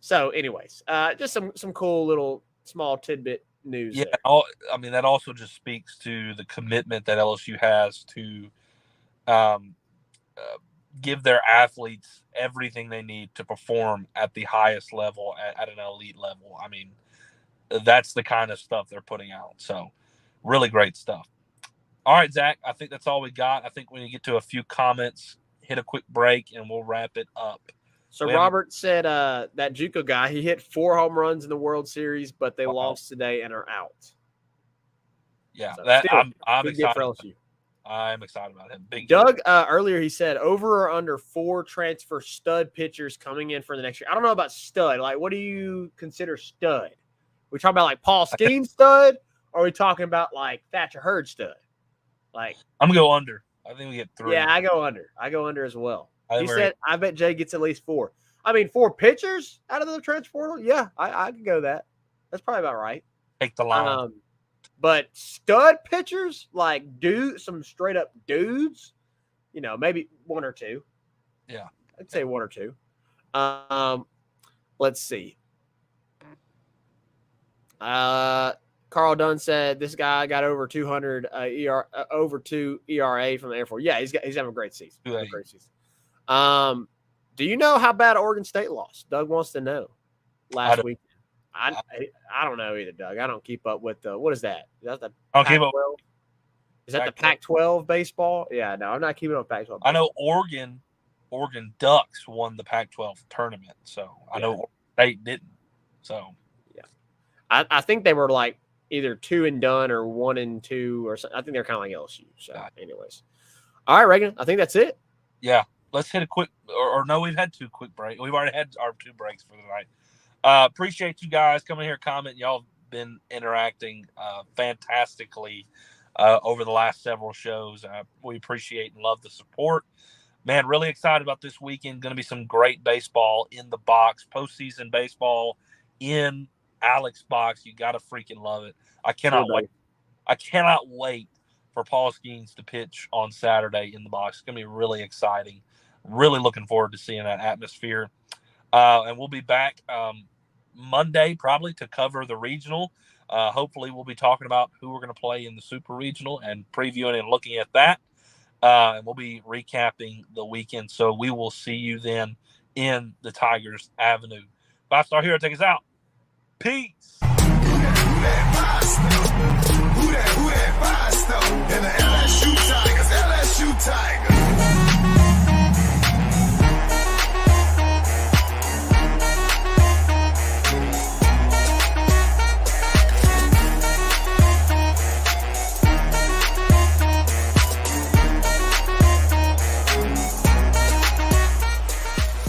So, anyways, just some cool little small tidbit news. Yeah, I mean, that also just speaks to the commitment that LSU has to give their athletes everything they need to perform at the highest level, at an elite level. I mean, that's the kind of stuff they're putting out. So, really great stuff. All right, Zach, I think that's all we got. I think we need to get to a few comments, hit a quick break, and we'll wrap it up. So Robert said that JUCO guy, he hit 4 home runs in the World Series, but they lost today and are out. Yeah, so I'm excited for LSU. I'm excited about him. Big Doug, earlier he said over or under 4 transfer stud pitchers coming in for the next year. I don't know about stud. Like, what do you consider stud? We talking about like Paul Skeen stud, or are we talking about like Thatcher Hurd stud? Like, I'm gonna go under. I think we get 3. Yeah, I go under. I go under as well. He said, I bet Jay gets at least 4. I mean, 4 pitchers out of the transfer portal? Yeah, I can go that. That's probably about right. Take the line. But stud pitchers, like some straight up dudes, maybe 1 or 2. Yeah. I'd say 1 or 2. Let's see. Carl Dunn said this guy got over 200 over 2 ERA from the Air Force. Yeah, he's having a great season. Do you know how bad Oregon State lost? Doug wants to know. Last week, I don't know either, Doug. I don't keep up with what is that? Is that the Pac-12? Is that the Pac-12 baseball? Yeah, no, I'm not keeping up with Pac-12 baseball. I know Oregon Ducks won the Pac-12 tournament, so I know Oregon State didn't. So yeah, I think they were like either 2 and done or 1 and 2 or something. I think they're kind of like LSU. So, anyways, all right, Reagan, I think that's it. Yeah, let's hit a quick. Or no, we've had 2 quick breaks. We've already had our 2 breaks for the night. Appreciate you guys coming here, commenting. Y'all have been interacting fantastically over the last several shows. We appreciate and love the support. Man, really excited about this weekend. Going to be some great baseball in the box, postseason baseball in Alex box. You got to freaking love it. I cannot wait. I cannot wait for Paul Skeens to pitch on Saturday in the box. It's going to be really exciting. Really looking forward to seeing that atmosphere. And we'll be back Monday probably to cover the regional. Hopefully we'll be talking about who we're going to play in the super regional and previewing and looking at that. And we'll be recapping the weekend. So we will see you then in the Tigers Avenue. 5-Star Hero, take us out. Peace.